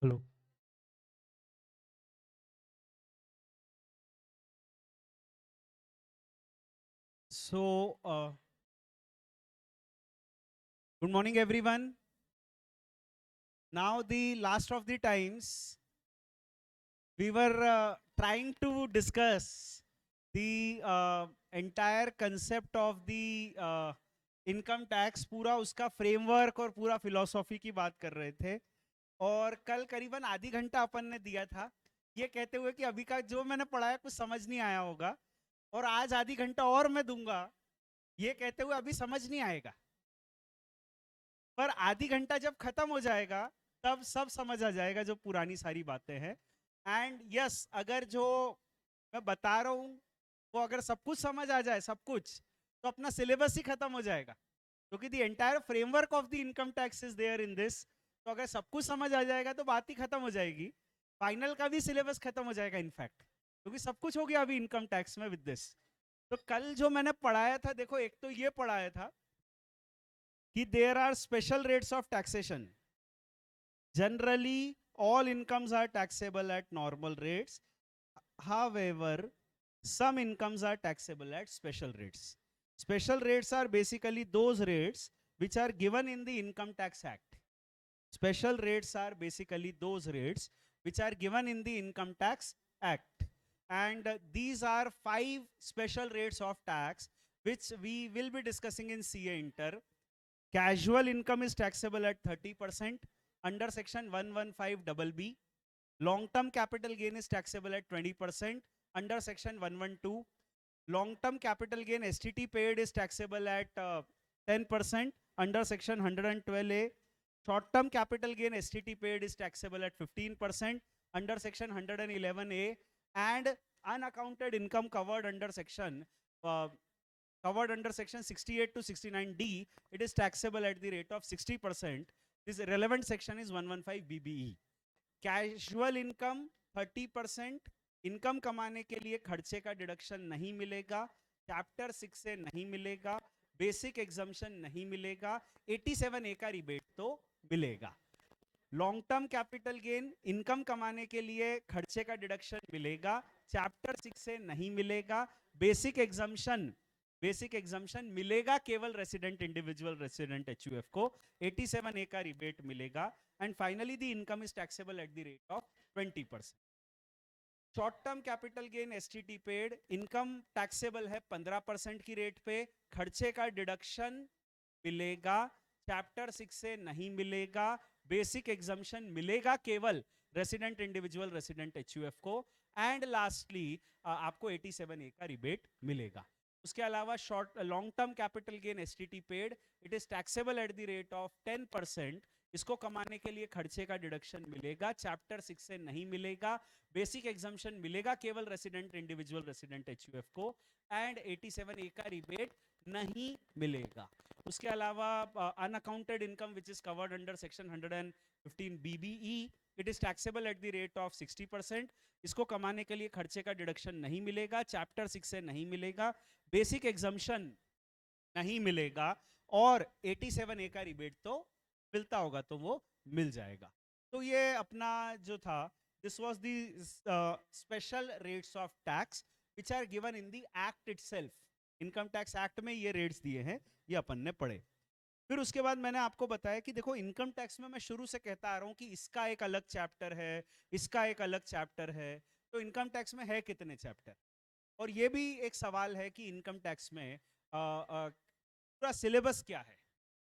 Hello. So, good morning, everyone. Now, the last of the times, we were trying to discuss the entire concept of the income tax, पूरा उसका framework और पूरा philosophy की बात कर रहे थे। और कल करीबन आधी घंटा अपन ने दिया था ये कहते हुए कि अभी का जो मैंने पढ़ाया कुछ समझ नहीं आया होगा, और आज आधी घंटा और मैं दूंगा ये कहते हुए अभी समझ नहीं आएगा। पर आधी घंटा जब खत्म हो जाएगा तब सब समझ आ जाएगा जो पुरानी सारी बातें हैं। एंड यस, अगर जो मैं बता रहा हूं वो अगर सब कुछ समझ आ जाए, सब कुछ, तो अपना सिलेबस ही खत्म हो जाएगा, क्योंकि the entire framework of the income tax is there in this. तो अगर सब कुछ समझ आ जाएगा तो बात ही खत्म हो जाएगी, फाइनल का भी सिलेबस खत्म हो जाएगा इनफैक्ट, क्योंकि सब कुछ हो गया अभी इनकम टैक्स में विद दिस। तो कल जो मैंने पढ़ाया था, देखो, एक तो ये पढ़ाया था कि there are special rates of taxation. Generally, all incomes are taxable at normal rates. However, some incomes are taxable at special rates. Special rates are basically those rates which are given in the Income Tax Act. Special rates are basically those rates which are given in the Income Tax Act. And these are 5 special rates of tax which we will be discussing in CA Inter. Casual income is taxable at 30% under section 115BB. Long-term capital gain is taxable at 20% under section 112. Long-term capital gain STT paid is taxable at 10% under section 112A. Short-term capital gain STT paid is taxable at 15% under section 111A. And unaccounted income covered under section 68 to 69D, it is taxable at the rate of 60%. This relevant section is 115 BBE. Casual income 30%, income कमाने के लिए खर्चे का deduction नहीं मिलेगा, chapter 6 से नहीं मिलेगा, बेसिक एग्जम्पशन नहीं मिलेगा, 87A का रिबेट तो मिलेगा। Long term capital gain, income कमाने के लिए खर्चे का डिडक्शन मिलेगा, चैप्टर 6 से नहीं मिलेगा। बेसिक एग्जाम्शन मिलेगा केवल रेसिडेंट इंडिविजुअल रेसिडेंट एचयूएफ को, 87A का रिबेट मिलेगा। And finally the income is taxable at the rate of 20%। Short term capital gain STT paid, income taxable है 15% की रेट पे, खर्चे का डिडक्शन मिलेगा, चैप्टर 6 से नहीं मिलेगा, बेसिक एग्जम्पशन मिलेगा केवल रेसिडेंट इंडिविजुअल रेसिडेंट एचयूएफ को। एंड लास्टली आपको 87A का रिबेट मिलेगा। उसके अलावा short long term capital gain STT paid, it is taxable at the rate of 10%। इसको कमाने के लिए खर्चे का डिडक्शन मिलेगा, चैप्टर 6 से नहीं मिलेगा, बेसिक एग्जम्पशन मिलेगा केवल रेसिडेंट इंडिविजुअल रेसिडेंट एचयूएफ को, एंड 87A का रिबेट नहीं मिलेगा। उसके अलावा unaccounted income which is covered under section 115 BBE, it is taxable at the rate of 60%। इसको कमाने के लिए खर्चे का डिडक्शन नहीं मिलेगा, चैप्टर 6 से नहीं मिलेगा, बेसिक एग्जम्पशन नहीं मिलेगा, और 87A का रिबेट तो मिलता होगा तो वो मिल जाएगा। तो ये अपना जो था, this was the special rates of tax which are given in the act itself. Income tax act में ये रेट्स दिए हैं, ये अपन ने पढ़े। फिर उसके बाद मैंने आपको बताया कि देखो, इनकम टैक्स में मैं शुरू से कहता आ रहा हूं कि इसका एक अलग चैप्टर है, इसका एक अलग चैप्टर है। तो इनकम टैक्स में है कितने चैप्टर? और ये भी एक सवाल है कि इनकम टैक्स में पूरा सिलेबस क्या है,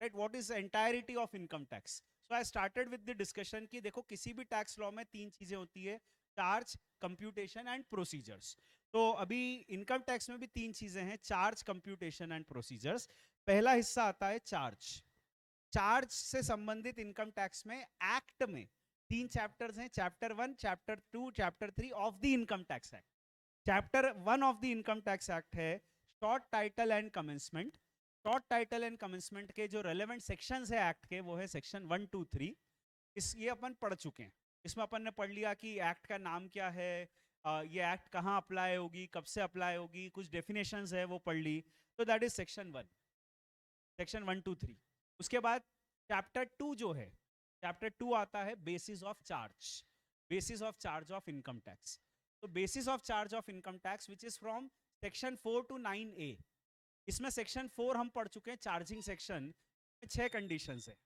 right? What is entirety of income tax? So I started with the discussion कि देखो, किसी भी टैक्स लॉ में 3 चीजें होती है: चार्ज, कंप्यूटेशन एंड प्रोसीजर्स। तो अभी इनकम टैक्स में भी 3 चीजें हैं: चार्ज, कंप्यूटेशन एंड प्रोसीजर्स। पहला हिस्सा आता है चार्ज। चार्ज से संबंधित इनकम टैक्स में एक्ट में 3 चैप्टर्स हैं: chapter 1, chapter 2, chapter 3 of the income tax act. Chapter 1 of the income tax act है short title and commencement. Short title and commencement के जो रेलेवेंट सेक्शंस है एक्ट के, वो है सेक्शन 1, 2, 3। ये अपन पढ़ चुके हैं। इसमें अपन ने पढ़ लिया कि एक्ट का नाम क्या है, ये एक्ट कहाँ अप्लाई होगी, कब से अप्लाई होगी, कुछ डेफिनेशंस है वो पढ़ ली। तो दैट इज सेक्शन 1, सेक्शन 1, 2, 3। उसके बाद चैप्टर 2 जो है, चैप्टर 2 आता है basis of charge, basis of charge of income tax. तो basis of charge of income tax which is from section 4 to 9A। इसमें सेक्शन 4 हम पढ़ चुके हैं, चार्जिंग सेक्शन में 6 कंडीशंस है।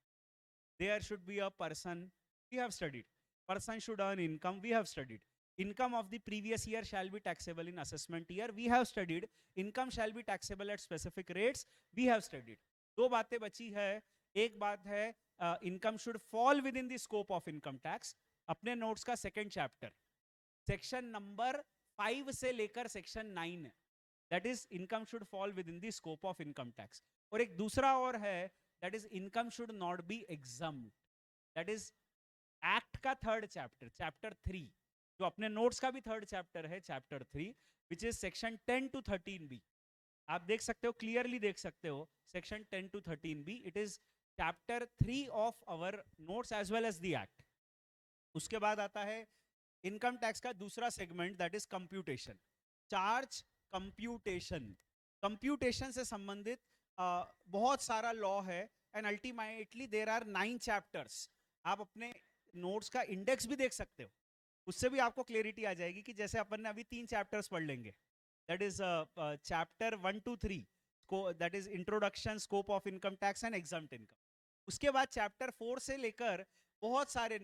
There should be a person, we have studied. Person should earn income, we have studied. Income of the previous year shall be taxable in assessment year, we have studied. Income shall be taxable at specific rates, we have studied. दो बातें बची है। एक बात है income should fall within the scope of income tax. अपने notes का second chapter section number 5 से लेकर section 9, that is income should fall within the scope of income tax. और एक दूसरा और है, that is income should not be exempt, that is act का थर्ड चैप्टर, चैप्टर 3, जो अपने नोट्स का भी थर्ड चैप्टर है, chapter 3, which is section 10 to 13B। आप देख सकते हो, क्लियरली देख सकते हो, section 10 to 13B, it is chapter 3 of our notes as well as the act. उसके बाद आता है इनकम टैक्स का दूसरा segment, that is computation, charge computation. Computation से संबंधित बहुत सारा लॉ है, and ultimately there are 9 chapters. आप अपने नोट्स का इंडेक्स भी देख सकते हो, उससे भी आपको क्लियरिटी आ जाएगी कि जैसे अपन ने अभी 3 चैप्टर्स पढ़ लेंगे, that is chapter 1 to 3, that is introduction, scope of income tax and exempt income. उसके बाद चैप्टर 4 से लेकर बहुत सारे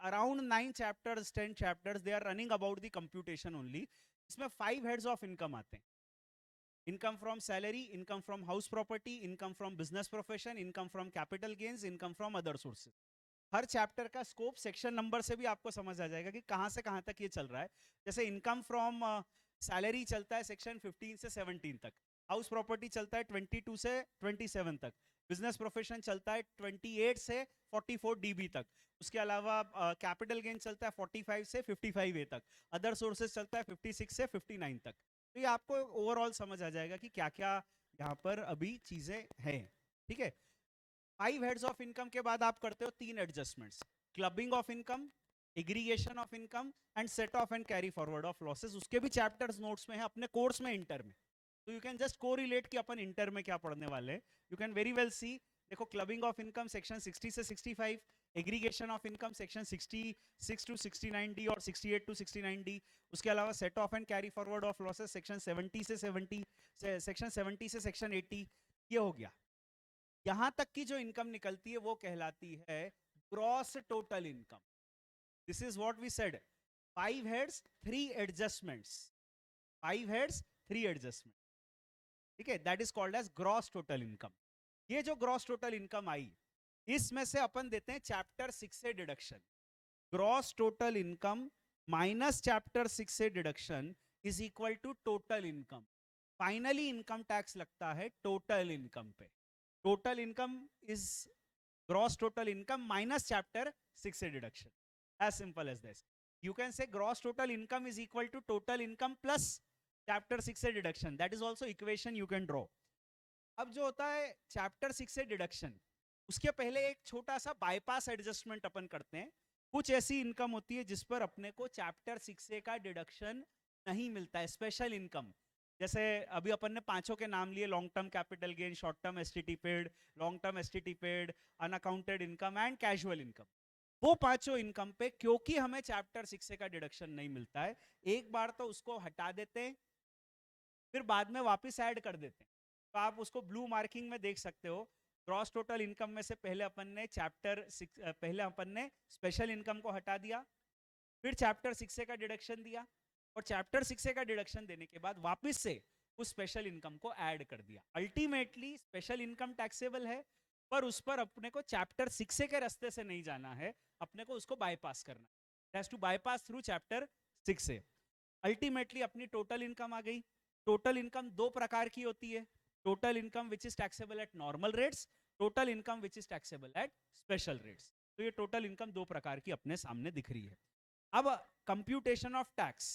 around 9 chapters, 10 chapters, they are running about the computation only. इसमें 5 हेड्स ऑफ इनकम आते हैं, income from salary, income from house property, income from business profession, income from capital gains, income from other sources. हर chapter का scope section number से भी आपको समझ आ जाएगा कि कहां से कहां तक ये चल रहा है। जैसे इनकम फ्रॉम सैलरी चलता है सेक्शन 15 से 17 तक, हाउस प्रॉपर्टी चलता है 22 से 27 तक, बिजनेस प्रोफेशन चलता है 28 से 44 DB तक, उसके अलावा कैपिटल गेन चलता है 45 से 55A तक, अदर सोर्सेज चलता है 56 से 59 तक। तो ये आपको ओवरऑल समझ आ जाएगा कि क्या क्या यहाँ पर अभी चीजें हैं, ठीक है। 5 हेड्स ऑफ इनकम के बाद आप करते हो 3 adjustments, clubbing of income, aggregation of income and set of and carry forward of losses. उसके भी चैप्टर्स नोट्स में है अपने कोर्स में, इंटर में। तो यू कैन जस्ट कोरिलेट कि अपन इंटर में क्या पढ़ने वाले हैं, यू कैन वेरी वेल सी। देखो, क्लबिंग ऑफ इनकम सेक्शन 60 से 65, aggregation of income section 66 to 69D और 68 to 69D। उसके अलावा set of and carry forward of losses section 70 से 70, सेक्शन 70 से सेक्शन 80। ये हो गया। यहां तक की जो इनकम निकलती है वो कहलाती है gross total income. This is what we said, 5 heads 3 adjustments, 5 heads 3 adjustment, ठीक है, that is called as gross total income. ये जो ग्रॉस टोटल इनकम आई, इसमें से अपन देते हैं चैप्टर 6 से deduction. Gross total income minus chapter 6 से deduction is equal to total income. Finally income tax लगता है टोटल इनकम पे। Total income is gross total income minus chapter 6 से deduction, as simple as this. You can say gross total income is equal to total income plus chapter 6 से deduction, that is also equation you can draw. अब जो होता है chapter 6 से deduction, उसके पहले एक छोटा सा बाईपास एडजस्टमेंट अपन करते हैं। कुछ ऐसी इनकम होती है जिस पर अपने को चैप्टर 6 का डिडक्शन नहीं मिलता है, स्पेशल इनकम। जैसे अभी अपन ने पांचों के नाम लिए, long term capital gain, short term STT paid, long term STT paid, unaccounted income and casual income. वो पांचों इनकम पे क्योंकि हमें चैप्टर 6 का डिडक्शन नहीं मिलता है, एक बार तो उसको हटा देते हैं, फिर बाद में वापस ऐड कर देते हैं। तो आप उसको ब्लू मार्किंग में देख सकते हो। ग्रॉस टोटल इनकम में से पहले अपन ने पहले अपन ने स्पेशल इनकम को हटा दिया, फिर चैप्टर 6 का डिडक्शन दिया, और चैप्टर 6 का डिडक्शन देने के बाद वापस से उस स्पेशल इनकम को ऐड कर दिया। अल्टीमेटली स्पेशल इनकम टैक्सेबल है, पर उस पर अपने को चैप्टर 6 के रास्ते से नहीं जाना है, अपने को उसको बाईपास करना है, टू बाईपास थ्रू चैप्टर 6 से। अल्टीमेटली अपनी टोटल इनकम आ गई। टोटल इनकम दो प्रकार की होती है, total income which is taxable at normal rates, total income which is taxable at special rates. तो ये टोटल इनकम दो प्रकार की अपने सामने दिख रही है। अब कंप्यूटेशन ऑफ टैक्स,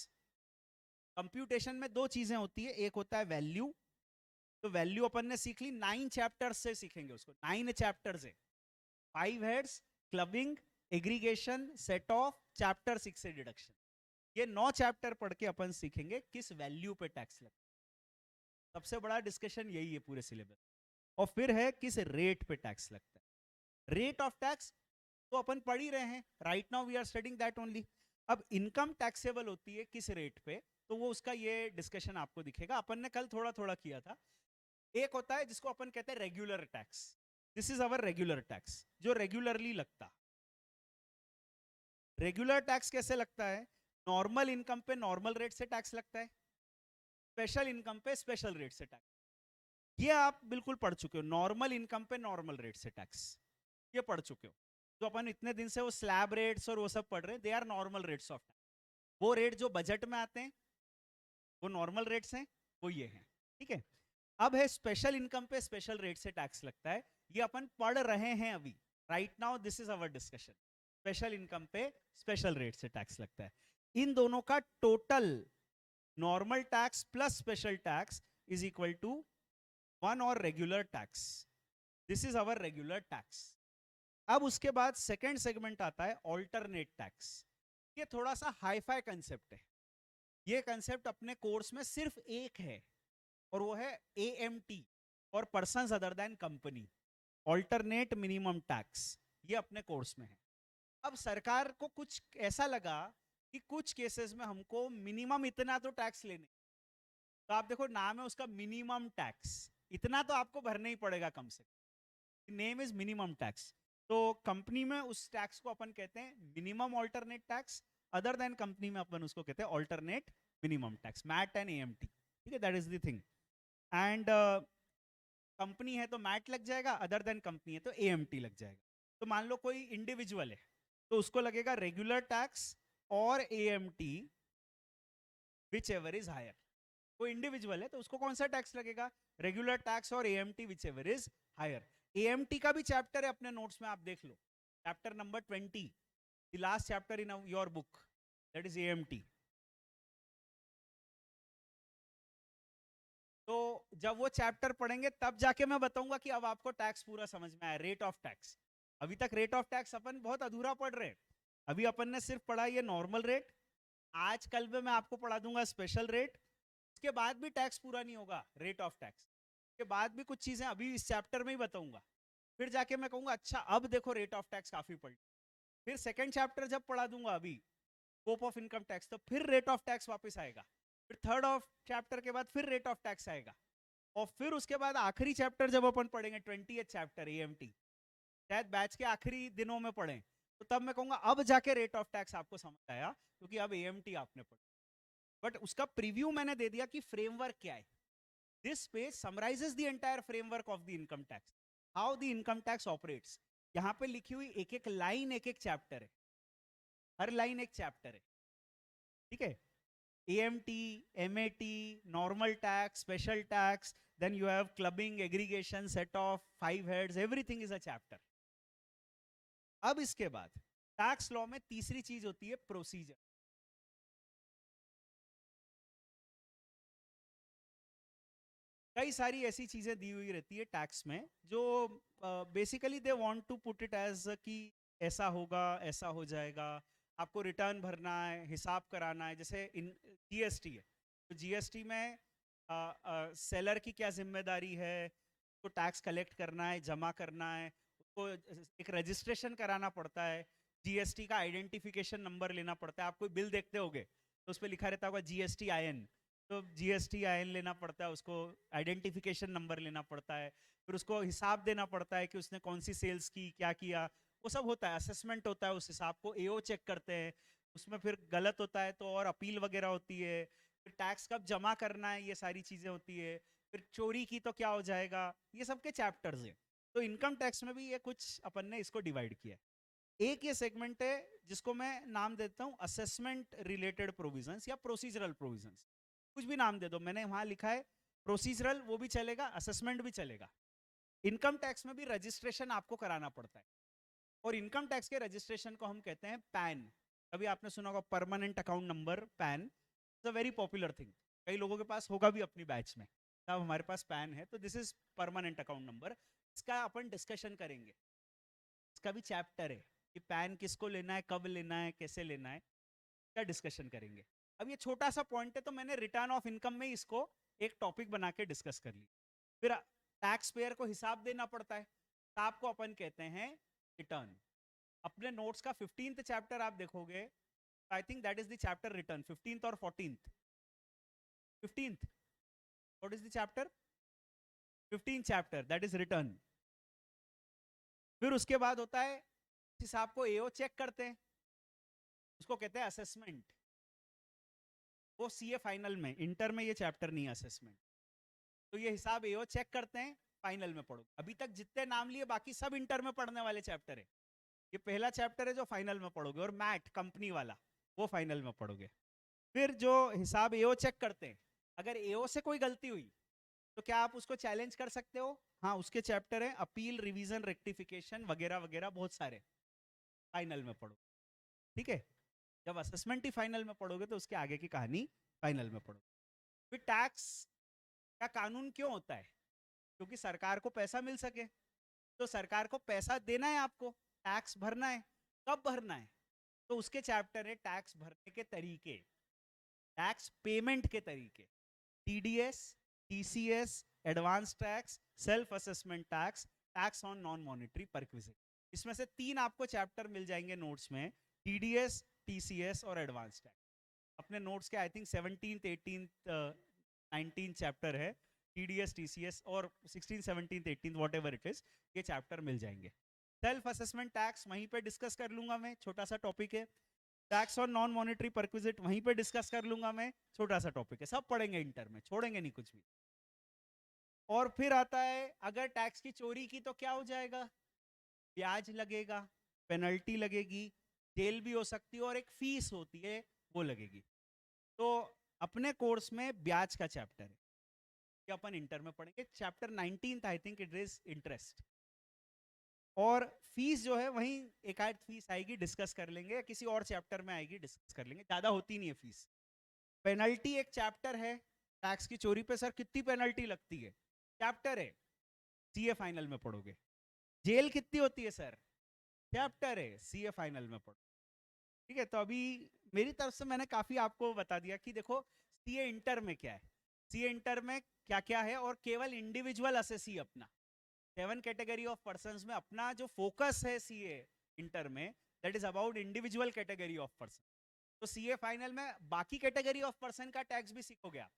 कंप्यूटेशन में दो चीजें होती है, एक होता है वैल्यू। तो वैल्यू अपन ने सीख ली, 9 चैप्टर्स से सीखेंगे उसको, 9 चैप्टर्स है, 5 heads, clubbing, aggregation, set of, chapter 6 से डिडक्शन। ये 9 चैप्टर पढ़ के अपन सीखेंगे किस वैल्यू पे टैक्स लगता है। सबसे बड़ा डिस्कशन यही है पूरे सिलेबस। और फिर है किस रेट पे टैक्स लगता है। रेट ऑफ टैक्स तो अपन पढ़ ही रहे हैं, right now we are studying that only. अब इनकम टैक्सेबल होती है किस रेट पे, तो वो उसका ये डिस्कशन आपको दिखेगा, अपन ने कल थोड़ा थोड़ा किया था। एक होता है जिसको अपन कहते हैं regular tax, this is our regular tax, जो रेगुलरली लगता। रेगुलर टैक्स कैसे लगता है? नॉर्मल इनकम पे नॉर्मल रेट से टैक्स लगता है, स्पेशल इनकम पे स्पेशल रेट से टैक्स। ये आप बिल्कुल पढ़ चुके हो, नॉर्मल इनकम पे नॉर्मल रेट से टैक्स, ये पढ़ चुके हो। जो अपन इतने दिन से वो स्लैब रेट्स और वो सब पढ़ रहे हैं, they are normal rates of tax. वो रेट जो बजट में आते हैं वो नॉर्मल रेट्स हैं, वो ये हैं, ठीक है। अब है स्पेशल इनकम पे स्पेशल रेट से टैक्स लगता है, ये अपन पढ़ रहे हैं अभी, right now this is our discussion. Special income पे स्पेशल रेट से टैक्स लगता है। इन दोनों का total normal tax plus special tax is equal to one और regular tax, this is our regular tax. अब उसके बाद सेकेंड सेगमेंट आता है ऑल्टरनेट टैक्स। ये थोड़ा सा हाईफाई कंसेप्ट है, ये कंसेप्ट अपने कोर्स में सिर्फ एक है और वो है AMT और persons other than company, alternate minimum tax, ये अपने कोर्स में है। अब सरकार को कुछ ऐसा लगा कि कुछ केसेस में हमको मिनिमम इतना तो टैक्स लेने, तो आप देखो नाम है उसका मिनिमम टैक्स, इतना तो आपको भरना ही पड़ेगा कम से कम, नेम इज मिनिमम टैक्स। तो कंपनी में उस टैक्स को अपन कहते हैं minimum alternate tax, other than company में अपन उसको कहते हैं alternate minimum tax, MAT and AMT, ठीक है, that is the thing. And company है तो मैट लग जाएगा, अदर देन कंपनी है तो AMT लग जाएगा। तो मान लो कोई इंडिविजुअल है तो उसको लगेगा रेगुलर टैक्स और AMT whichever is higher. कोई इंडिविजुअल है तो उसको कौन सा टैक्स लगेगा? रेगुलर टैक्स और AMT whichever is higher. AMT का भी चैप्टर है अपने नोट्स में, आप देख लो, chapter number 20, the last chapter in your book, that is AMT। तो जब वो चैप्टर पढ़ेंगे तब जाके मैं बताऊंगा कि अब आपको टैक्स पूरा समझ में आया, रेट ऑफ टैक्स। अभी तक रेट ऑफ टैक्स अपन बहुत अधूरा पढ़ रहे हैं, अभी अपन ने सिर्फ पढ़ा ये नॉर्मल रेट, आज कल में मैं आपको पढ़ा दूंगा स्पेशल रेट, उसके बाद भी टैक्स पूरा नहीं होगा रेट ऑफ टैक्स, के बाद भी कुछ चीजें अभी इस चैप्टर में ही बताऊंगा, फिर जाके मैं कहूंगा अच्छा अब देखो रेट ऑफ टैक्स काफी पढ़। फिर सेकंड चैप्टर जब पढ़ा दूंगा अभी स्कोप ऑफ इनकम टैक्स, तो फिर रेट ऑफ टैक्स वापस आएगा, फिर थर्ड ऑफ चैप्टर के बाद फिर रेट ऑफ टैक्स आएगा, और फिर उसके बाद आखिरी चैप्टर जब अपन पढ़ेंगे 20th चैप्टर AMT, शायद बैच के आखिरी दिनों में पढ़ें, तो तब मैं कहूंगा अब जाके रेट ऑफ टैक्स आपको समझ आया, क्योंकि अब AMT आपने पढ़ा। बट उसका प्रीव्यू मैंने दे दिया कि फ्रेमवर्क क्या है। This page summarises the entire framework of the income tax, how the income tax operates. यहाँ पे लिखी हुई एक एक लाइन एक एक चैप्टर है, हर लाइन एक चैप्टर है, ठीक है। AMT, MAT, normal tax, special tax, then you have clubbing, aggregation, set off, 5 heads, everything is a chapter. अब इसके बाद टैक्स लॉ में तीसरी चीज होती है प्रोसीजर। कई सारी ऐसी चीजें दी हुई रहती है टैक्स में जो basically they want to put it as कि ऐसा होगा, ऐसा हो जाएगा, आपको रिटर्न भरना है, हिसाब कराना है। जैसे इन GST है, तो GST में सेलर की क्या जिम्मेदारी है, उसको टैक्स कलेक्ट करना है, जमा करना है, उसको एक रजिस्ट्रेशन कराना पड़ता है, GST का आइडेंटिफिकेशन नंबर लेना पड़ता है। आप कोई बिल देखते होगे तो उस पर लिखा रहता होगा GSTIN, तो GSTIN लेना पड़ता है, उसको आइडेंटिफिकेशन नंबर लेना पड़ता है, फिर उसको हिसाब देना पड़ता है कि उसने कौन सी सेल्स की, क्या किया, वो सब होता है, असेसमेंट होता है, उस हिसाब को AO चेक करते हैं, उसमें फिर गलत होता है तो और अपील वगैरह होती है, फिर टैक्स कब जमा करना है, ये सारी चीजें होती है, फिर चोरी की तो क्या हो जाएगा, ये सब के चैप्टर्स है। तो इनकम टैक्स में भी ये कुछ अपन ने इसको डिवाइड किया है। एक ये सेगमेंट है जिसको मैं नाम देता हूँ असेसमेंट रिलेटेड प्रोविजंस या प्रोसीजरल प्रोविजंस, कुछ भी नाम दे दो, मैंने वहां लिखा है प्रोसीजरल, वो भी चलेगा, असेसमेंट भी चलेगा। इनकम टैक्स में भी रजिस्ट्रेशन आपको कराना पड़ता है, और इनकम टैक्स के रजिस्ट्रेशन को हम कहते हैं पैन। कभी आपने सुना होगा permanent account number, pan is a very popular thing, कई लोगों के पास होगा भी अपनी बैच में, तब हमारे पास पैन है, तो this is permanent account number. इसका अपन डिस्कशन करेंगे, इसका भी चैप्टर है कि पैन किसको लेना है, कब लेना है, कैसे लेना है, क्या डिस्कशन करेंगे। अब ये छोटा सा पॉइंट है तो मैंने रिटर्न ऑफ इनकम में इसको एक टॉपिक बना के डिस्कस कर ली। फिर टैक्स पेयर को हिसाब देना पड़ता है, हिसाब को अपन कहते हैं रिटर्न। अपने नोट्स का 15th चैप्टर आप देखोगे, I think that is the chapter return, 15th और 14th। 15th, what is the chapter? 15th chapter, that is return. फिर उसके बाद होता है, हिसाब को एओ चेक करते हैं, उसको कहते हैं असेसमेंट। वो सीए फाइनल में, इंटर में ये चैप्टर नहीं है असेसमेंट। तो ये हिसाब एओ चेक करते हैं, फाइनल में पढ़ो। अभी तक जितने नाम लिए बाकी सब इंटर में पढ़ने वाले चैप्टर है। ये पहला चैप्टर है जो फाइनल में पढ़ोगे, और मैट कंपनी वाला वो फाइनल में पढ़ोगे। फिर जो हिसाब एओ चेक करते हैं, अगर एओ से कोई गलती हुई तो क्या आप उसको चैलेंज कर सकते हो? हाँ, उसके चैप्टर है अपील, रिवीजन, रेक्टिफिकेशन वगैरह वगैरह, बहुत सारे फाइनल में पढ़ो। ठीक है, जब असेसमेंट ही फाइनल में पढ़ोगे तो उसके आगे की कहानी फाइनल में पढ़ोगे। फिर टैक्स का कानून क्यों होता है? क्योंकि सरकार को पैसा मिल सके। तो सरकार को पैसा देना है, आपको टैक्स भरना है। कब भरना है? तो उसके चैप्टर है टैक्स भरने के तरीके, टैक्स पेमेंट के तरीके, TDS, TCS, advance tax, self assessment tax, tax on non monetary perquisite. इसमें से 3 आपको चैप्टर मिल जाएंगे नोट्स में, टीडीएस, टीसीएस और एडवांस टैक्स। अपने नोट्स के I think 17th, 18th, 19th chapter है, टीडीएस, टीसीएस, और 16th, 17th, 18th whatever it is, ये चैप्टर मिल जाएंगे। सेल्फ असेसमेंट टैक्स वहीं पे डिस्कस कर लूंगा मैं, छोटा सा टॉपिक है। Tax on non monetary perquisite वहीं पे डिस्कस कर लूंगा मैं, छोटा सा टॉपिक है। सब पढ़ेंगे इंटर में, छोड़ेंगे नहीं कुछ भी। और फिर आता है, अगर टैक्स की चोरी की तो क्या हो जाएगा? ब्याज लगेगा, पेनल्टी लगेगी, जेल भी हो सकती है, और एक फीस होती है वो लगेगी। तो अपने कोर्स में ब्याज का चैप्टर है, ये अपन इंटर में पढ़ेंगे। Chapter 19th I think it is interest. और फीस जो है वहीं एक आध फीस आएगी, डिस्कस कर लेंगे, या किसी और चैप्टर में आएगी, डिस्कस कर लेंगे, ज्यादा होती नहीं है फीस। पेनल्टी एक चैप्टर है, टैक्स की चोरी पे सर कितनी पेनल्टी लगती है, चैप्टर है, सीए फाइनल में पढ़ोगे। जेल कितनी होती है सर, चैप्टर है, सीए फाइनल में पढ़ो। ठीक है, तो अभी मेरी तरफ से मैंने काफी आपको बता दिया कि देखो सीए इंटर में क्या है, सीए इंटर में क्या क्या है, और केवल इंडिविजुअल असेसी अपना 7 कैटेगरी ऑफ पर्संस में अपना जो फोकस है सीए इंटर में, that is about individual category of person. तो सीए फाइनल में बाकी कैटेगरी ऑफ पर्सन का टैक्स भी सीखोगे आप,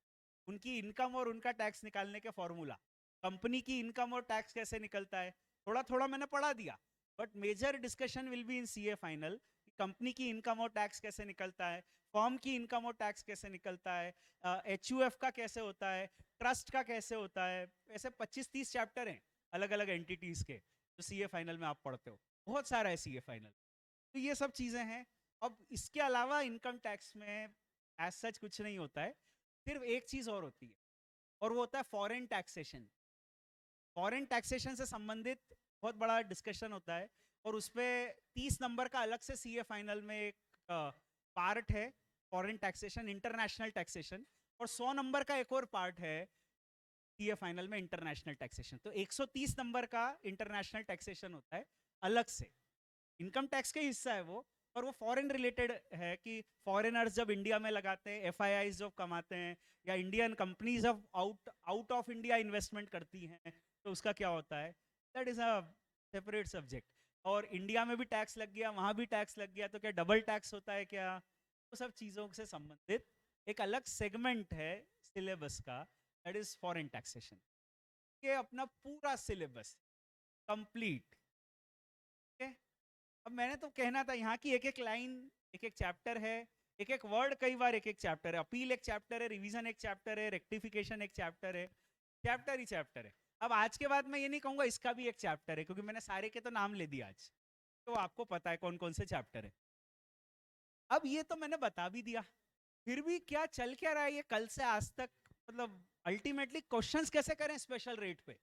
उनकी इनकम और उनका टैक्स निकालने के फॉर्मूला, कंपनी की इनकम और टैक्स कैसे निकलता है, थोड़ा थोड़ा मैंने पढ़ा दिया। But major discussion will be in CA final, company की इनकम और टैक्स कैसे निकलता है, फर्म की इनकम और टैक्स कैसे निकलता है, एचयूएफ का कैसे होता है, ट्रस्ट का कैसे होता है। ऐसे 25-30 चैप्टर हैं अलग अलग एंटिटीज के, जो सीए फाइनल में आप पढ़ते हो, बहुत सारा है सीए फाइनल। तो ये सब चीजें हैं। अब इसके अलावा इनकम टैक्स में एज सच कुछ नहीं होता है, सिर्फ एक चीज और होती है, और वो होता है फॉरेन टैक्सेशन। फॉरेन टैक्सेशन से संबंधित बहुत बड़ा डिस्कशन होता है, और उस पर 30 नंबर का अलग से सीए फाइनल में एक पार्ट है, फॉरेन टैक्सेशन, इंटरनेशनल टैक्सेशन, और 100 नंबर का एक और पार्ट है सीए फाइनल में, इंटरनेशनल टैक्सेशन। तो 130 नंबर का इंटरनेशनल टैक्सेशन होता है अलग से, इनकम टैक्स का हिस्सा है वो, और वो फॉरेन रिलेटेड है कि फॉरेनर्स जब इंडिया में लगाते हैं, एफआईआई जब कमाते हैं, या Indian companies of out of India investment करती हैं, तो उसका क्या होता है, that is a separate subject. और इंडिया में भी टैक्स लग गया, वहां भी टैक्स लग गया, तो क्या डबल टैक्स होता है क्या? वो सब चीजों से संबंधित एक अलग सेगमेंट है सिलेबस का, दैट इज फॉरेन टैक्सेशन। ये अपना पूरा सिलेबस कंप्लीट। अब मैंने तो कहना था, यहाँ की एक एक लाइन एक एक चैप्टर है, एक एक वर्ड कई बार एक एक चैप्टर है, अपील एक चैप्टर है, रिवीजन एक चैप्टर है, रेक्टिफिकेशन एक चैप्टर है, चैप्टर ही चैप्टर है। अब आज के बाद मैं ये नहीं कहूंगा इसका भी एक चैप्टर है, क्योंकि मैंने सारे के तो नाम ले दिया आज, तो आपको पता है कौन कौन से चैप्टर है। अब ये तो मैंने बता भी दिया, फिर भी क्या चल क्या रहा है ये कल से आज तक, मतलब अल्टीमेटली क्वेश्चंस कैसे करें स्पेशल रेट पे।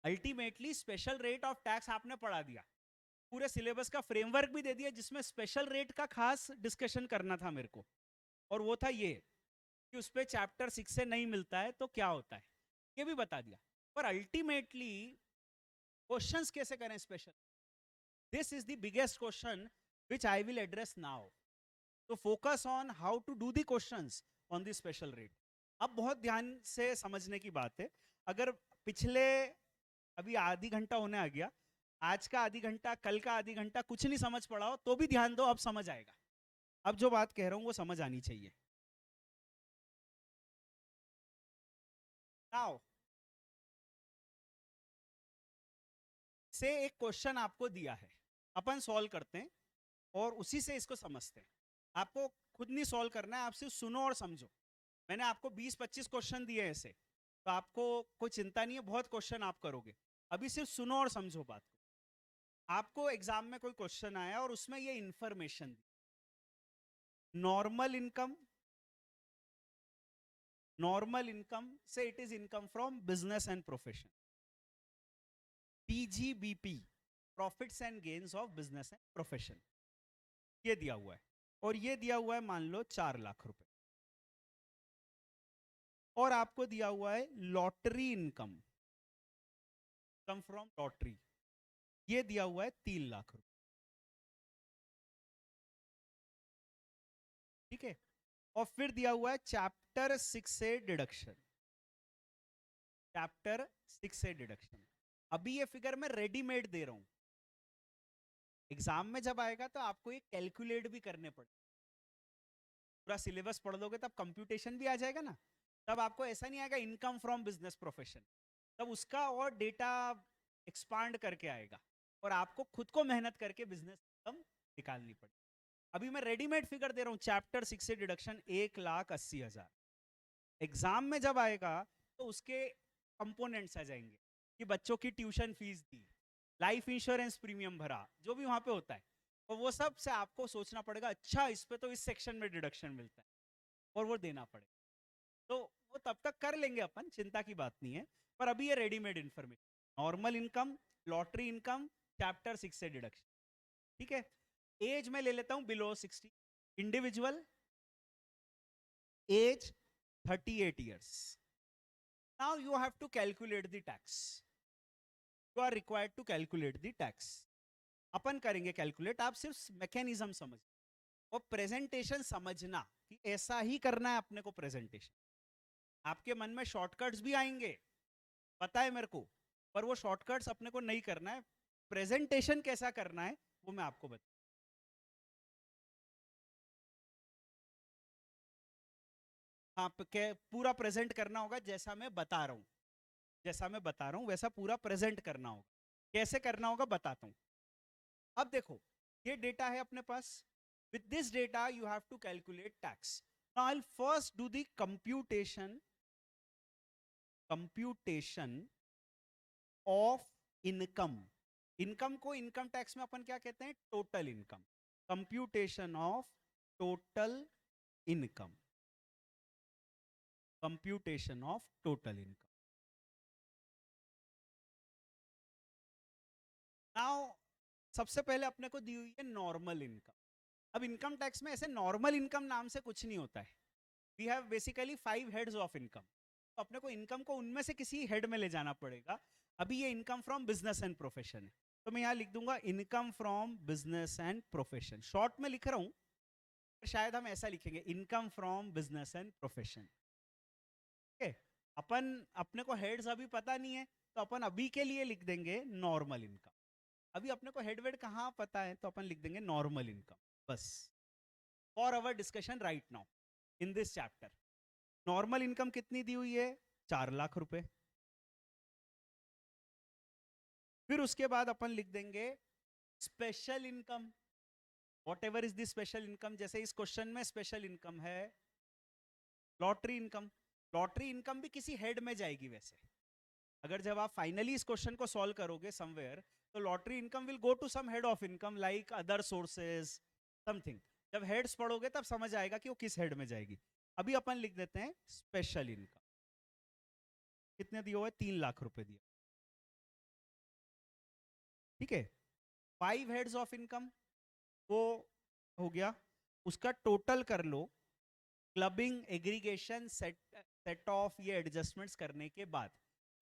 Ultimately special rate of tax आपने पढ़ा दिया, पूरे सिलेबस का फ्रेमवर्क भी दे दिया, जिसमें स्पेशल रेट का खास डिस्कशन करना था मेरे को, और वो था ये कि उस पे चैप्टर 6 से नहीं मिलता है तो क्या होता है, ये भी बता दिया। पर अल्टीमेटली क्वेश्चंस कैसे करें special, this is the biggest question which I will address now. तो focus on how to do the questions on the special rate. अब बहुत ध्यान से समझने की बात है, अगर पिछले अभी आधी घंटा होने आ गया, आज का आधी घंटा, कल का आधी घंटा कुछ नहीं समझ पड़ा हो तो भी ध्यान दो, अब समझ आएगा। अब जो बात कह रहा हूं वो समझ आनी चाहिए। नाउ से एक क्वेश्चन आपको दिया है, अपन सॉल्व करते हैं और उसी से इसको समझते हैं। आपको खुद नहीं सॉल्व करना है, आप सिर्फ सुनो और समझो। मैंने आपको 20-25 क्वेश्चन दिए हैं ऐसे, तो आपको कोई चिंता नहीं है, बहुत क्वेश्चन आप करोगे। अभी सिर्फ सुनो और समझो बात को। आपको एग्जाम में कोई क्वेश्चन आया और उसमें ये इंफॉर्मेशन दी, नॉर्मल इनकम से it is income from business and profession, PGBP, profits and gains of business and profession, ये दिया हुआ है। और ये दिया हुआ है मान लो 4 लाख रुपए। और आपको दिया हुआ है lottery income, come from lottery, ये दिया हुआ है 3 लाख रुपए। ठीक है। और फिर दिया हुआ है चैप्टर 6 से डिडक्शन, चैप्टर 6 से डिडक्शन। अभी ये फिगर मैं रेडीमेड दे रहा हूं, एग्जाम में जब आएगा तो आपको ये कैलकुलेट भी करने पड़े। पूरा सिलेबस पढ़ लोगे तब कंप्यूटेशन भी आ जाएगा ना, तब आपको ऐसा नहीं आएगा इनकम फ्रॉम बिजनेस प्रोफेशन, तब उसका और डेटा एक्सपांड करके आएगा और आपको खुद को मेहनत करके बिजनेस इनकम निकालनी पड़ेगी। अभी मैं रेडीमेड फिगर दे रहा हूं, चैप्टर 6 से डिडक्शन 1,80,000। एग्जाम में जब आएगा तो उसके कंपोनेंट्स आ जाएंगे कि बच्चों की ट्यूशन फीस दी, लाइफ इंश्योरेंस प्रीमियम भरा, जो भी वहां पे होता है, और वो सब से आपको सोचना पड़ेगा, अच्छा इस पे तो इस सेक्शन में डिडक्शन मिलता है, और वो देना पड़ेगा। तो वो तब तक कर लेंगे अपन, चिंता की बात नहीं है। पर अभी ये readymade information, normal income, lottery income, chapter 6 से डिडक्शन। ठीक है। एज में ले लेता हूं below 60, individual, as 38 years. Now you have to calculate the tax. You are required to calculate the tax. अपन करेंगे कैलकुलेट, आप सिर्फ मैकेनिज्म समझ और प्रेजेंटेशन समझना कि ऐसा ही करना है अपने को प्रेजेंटेशन। आपके मन में शॉर्टकट्स भी आएंगे, पता है मेरे को, पर वो शॉर्टकट्स अपने को नहीं करना है। प्रेजेंटेशन कैसा करना है वो मैं आपको बता, आप पूरा प्रेजेंट करना होगा जैसा मैं बता रहा हूं, जैसा मैं बता रहा हूं वैसा पूरा प्रेजेंट करना होगा। कैसे करना होगा बताता हूं। अब देखो, ये डेटा है अपने पास, with this data you have to calculate tax. Now I'll first do the computation of income. Income को इनकम टैक्स में अपन क्या कहते हैं, total income, computation of total income, computation of total income. Now सबसे पहले अपने को दी हुई है नॉर्मल इनकम। अब इनकम टैक्स में ऐसे नॉर्मल इनकम नाम से कुछ नहीं होता है, we have basically 5 heads of income, तो अपने को इनकम को उनमें से किसी हेड में ले जाना पड़ेगा। अभी ये income from business and profession है, तो मैं यहां लिख दूंगा income from business and profession, short में लिख रहा हूं, शायद हम ऐसा लिखेंगे income from business and profession. ठीक है। अपन अपने को हेड्स अभी पता नहीं है, तो अपन अभी के लिए लिख देंगे नॉर्मल इनकम। अभी अपने को हेड वेड कहाँ पता है, तो अपन लिख देंगे नॉर्मल इनकम बस, for our discussion right now in this chapter. Normal income कितनी दी हुई है, 4 लाख रुपए। फिर उसके बाद अपन लिख देंगे special income, what ever is the special income. जैसे इस क्वेश्चन में स्पेशल इनकम है लॉटरी इनकम, लॉटरी इनकम भी किसी हेड में जाएगी वैसे, अगर जब आप फाइनली इस क्वेश्चन को सॉल्व करोगे समवेयर, तो lottery income will go to some head of income like other sources something. जब हेड्स पढ़ोगे तब समझ आएगा कि वो किस हेड में जाएगी। अभी अपन लिख देते हैं स्पेशल इनकम, कितने दिए हुए, 3 लाख रुपए दिए। ठीक है। 5 हेड्स ऑफ इनकम वो हो गया, उसका टोटल कर लो, clubbing aggregation set set off ये एडजस्टमेंट्स करने के बाद।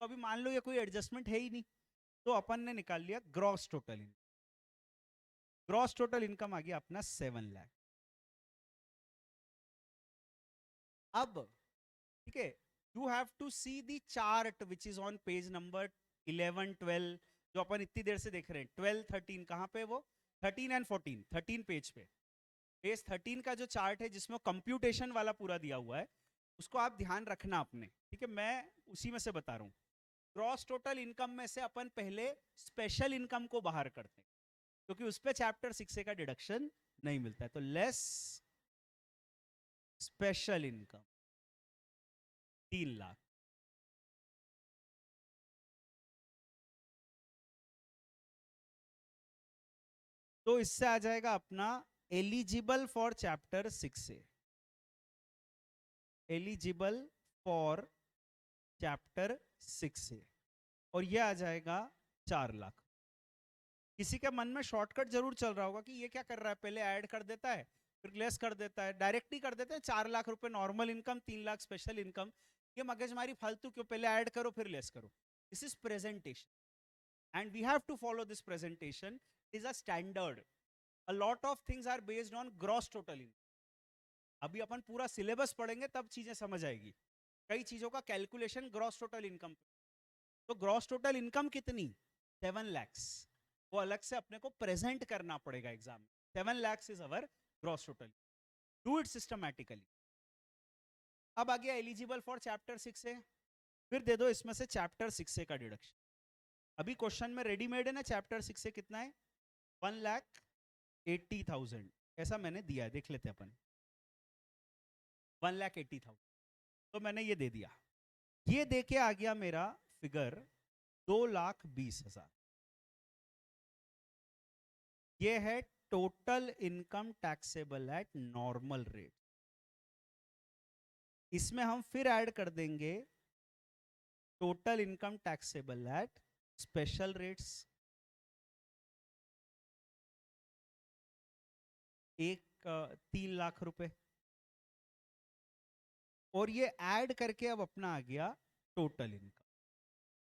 तो अभी मान लो ये कोई एडजस्टमेंट है ही नहीं, तो अपन ने निकाल लिया gross total income. Gross total income आ गया अपना 7 लाख। अब ठीक है, you have to see the chart which is on page number 11-12, जो अपन इतनी देर से देख रहे हैं 12 13 कहाँ पे, वो 13 एंड 14, 13 पेज पे, पेज 13 का जो चार्ट है जिसमें कंप्यूटेशन वाला पूरा दिया हुआ है, उसको आप ध्यान रखना अपने, ठीक है। मैं उसी में से बता रहा हूँ। ग्रॉस टोटल इनकम में से अपन पहले स्पेशल इनकम को बाहर करते हैं, क्योंकि उस पे चैप्टर 6 का डिडक्शन नहीं मिलता है। तो लेस स्पेशल इनकम 3 लाख, तो इससे आ जाएगा अपना एलिजिबल फॉर चैप्टर 6 से, एलिजिबल फॉर चैप्टर 6 से, और ये आ जाएगा 4 लाख। किसी के मन में शॉर्टकट जरूर चल रहा होगा कि ये क्या कर रहा है, पहले ऐड कर देता है फिर लेस कर देता है, डायरेक्ट ही कर देते हैं 4 लाख रुपए normal income, 3 lakh special income. ये मगजमारी फालतू क्यों, पहले ऐड करो फिर लेस करो। This is presentation and we have to follow this presentation, is a standard. A lot of things are based on gross total income. अभी अपन पूरा सिलेबस पढ़ेंगे तब चीजें समझ आएगी, कई चीजों का कैलकुलेशन ग्रॉस टोटल इनकम। तो ग्रॉस टोटल इनकम कितनी, 7 लैक्स, वो अलग से अपने को प्रेजेंट करना पड़ेगा एग्जाम में। 7 lakhs is our gross total, do it systematically. अब आ गया एलिजिबल फॉर चैप्टर 6 से, फिर दे दो इसमें से चैप्टर 6 से का डिडक्शन। अभी क्वेश्चन में रेडीमेड है ना, चैप्टर 6 से कितना है, 1,80,000, ऐसा मैंने दिया है, देख लेते हैं अपन। 1,80,000, तो मैंने ये दे दिया, ये दे के आ गया मेरा फिगर 2,20,000। ये है total income taxable at normal rate. इसमें हम फिर ऐड कर देंगे total income taxable at special rates, 3 lakh रुपए, और ये ऐड करके अब अपना आ गया total income.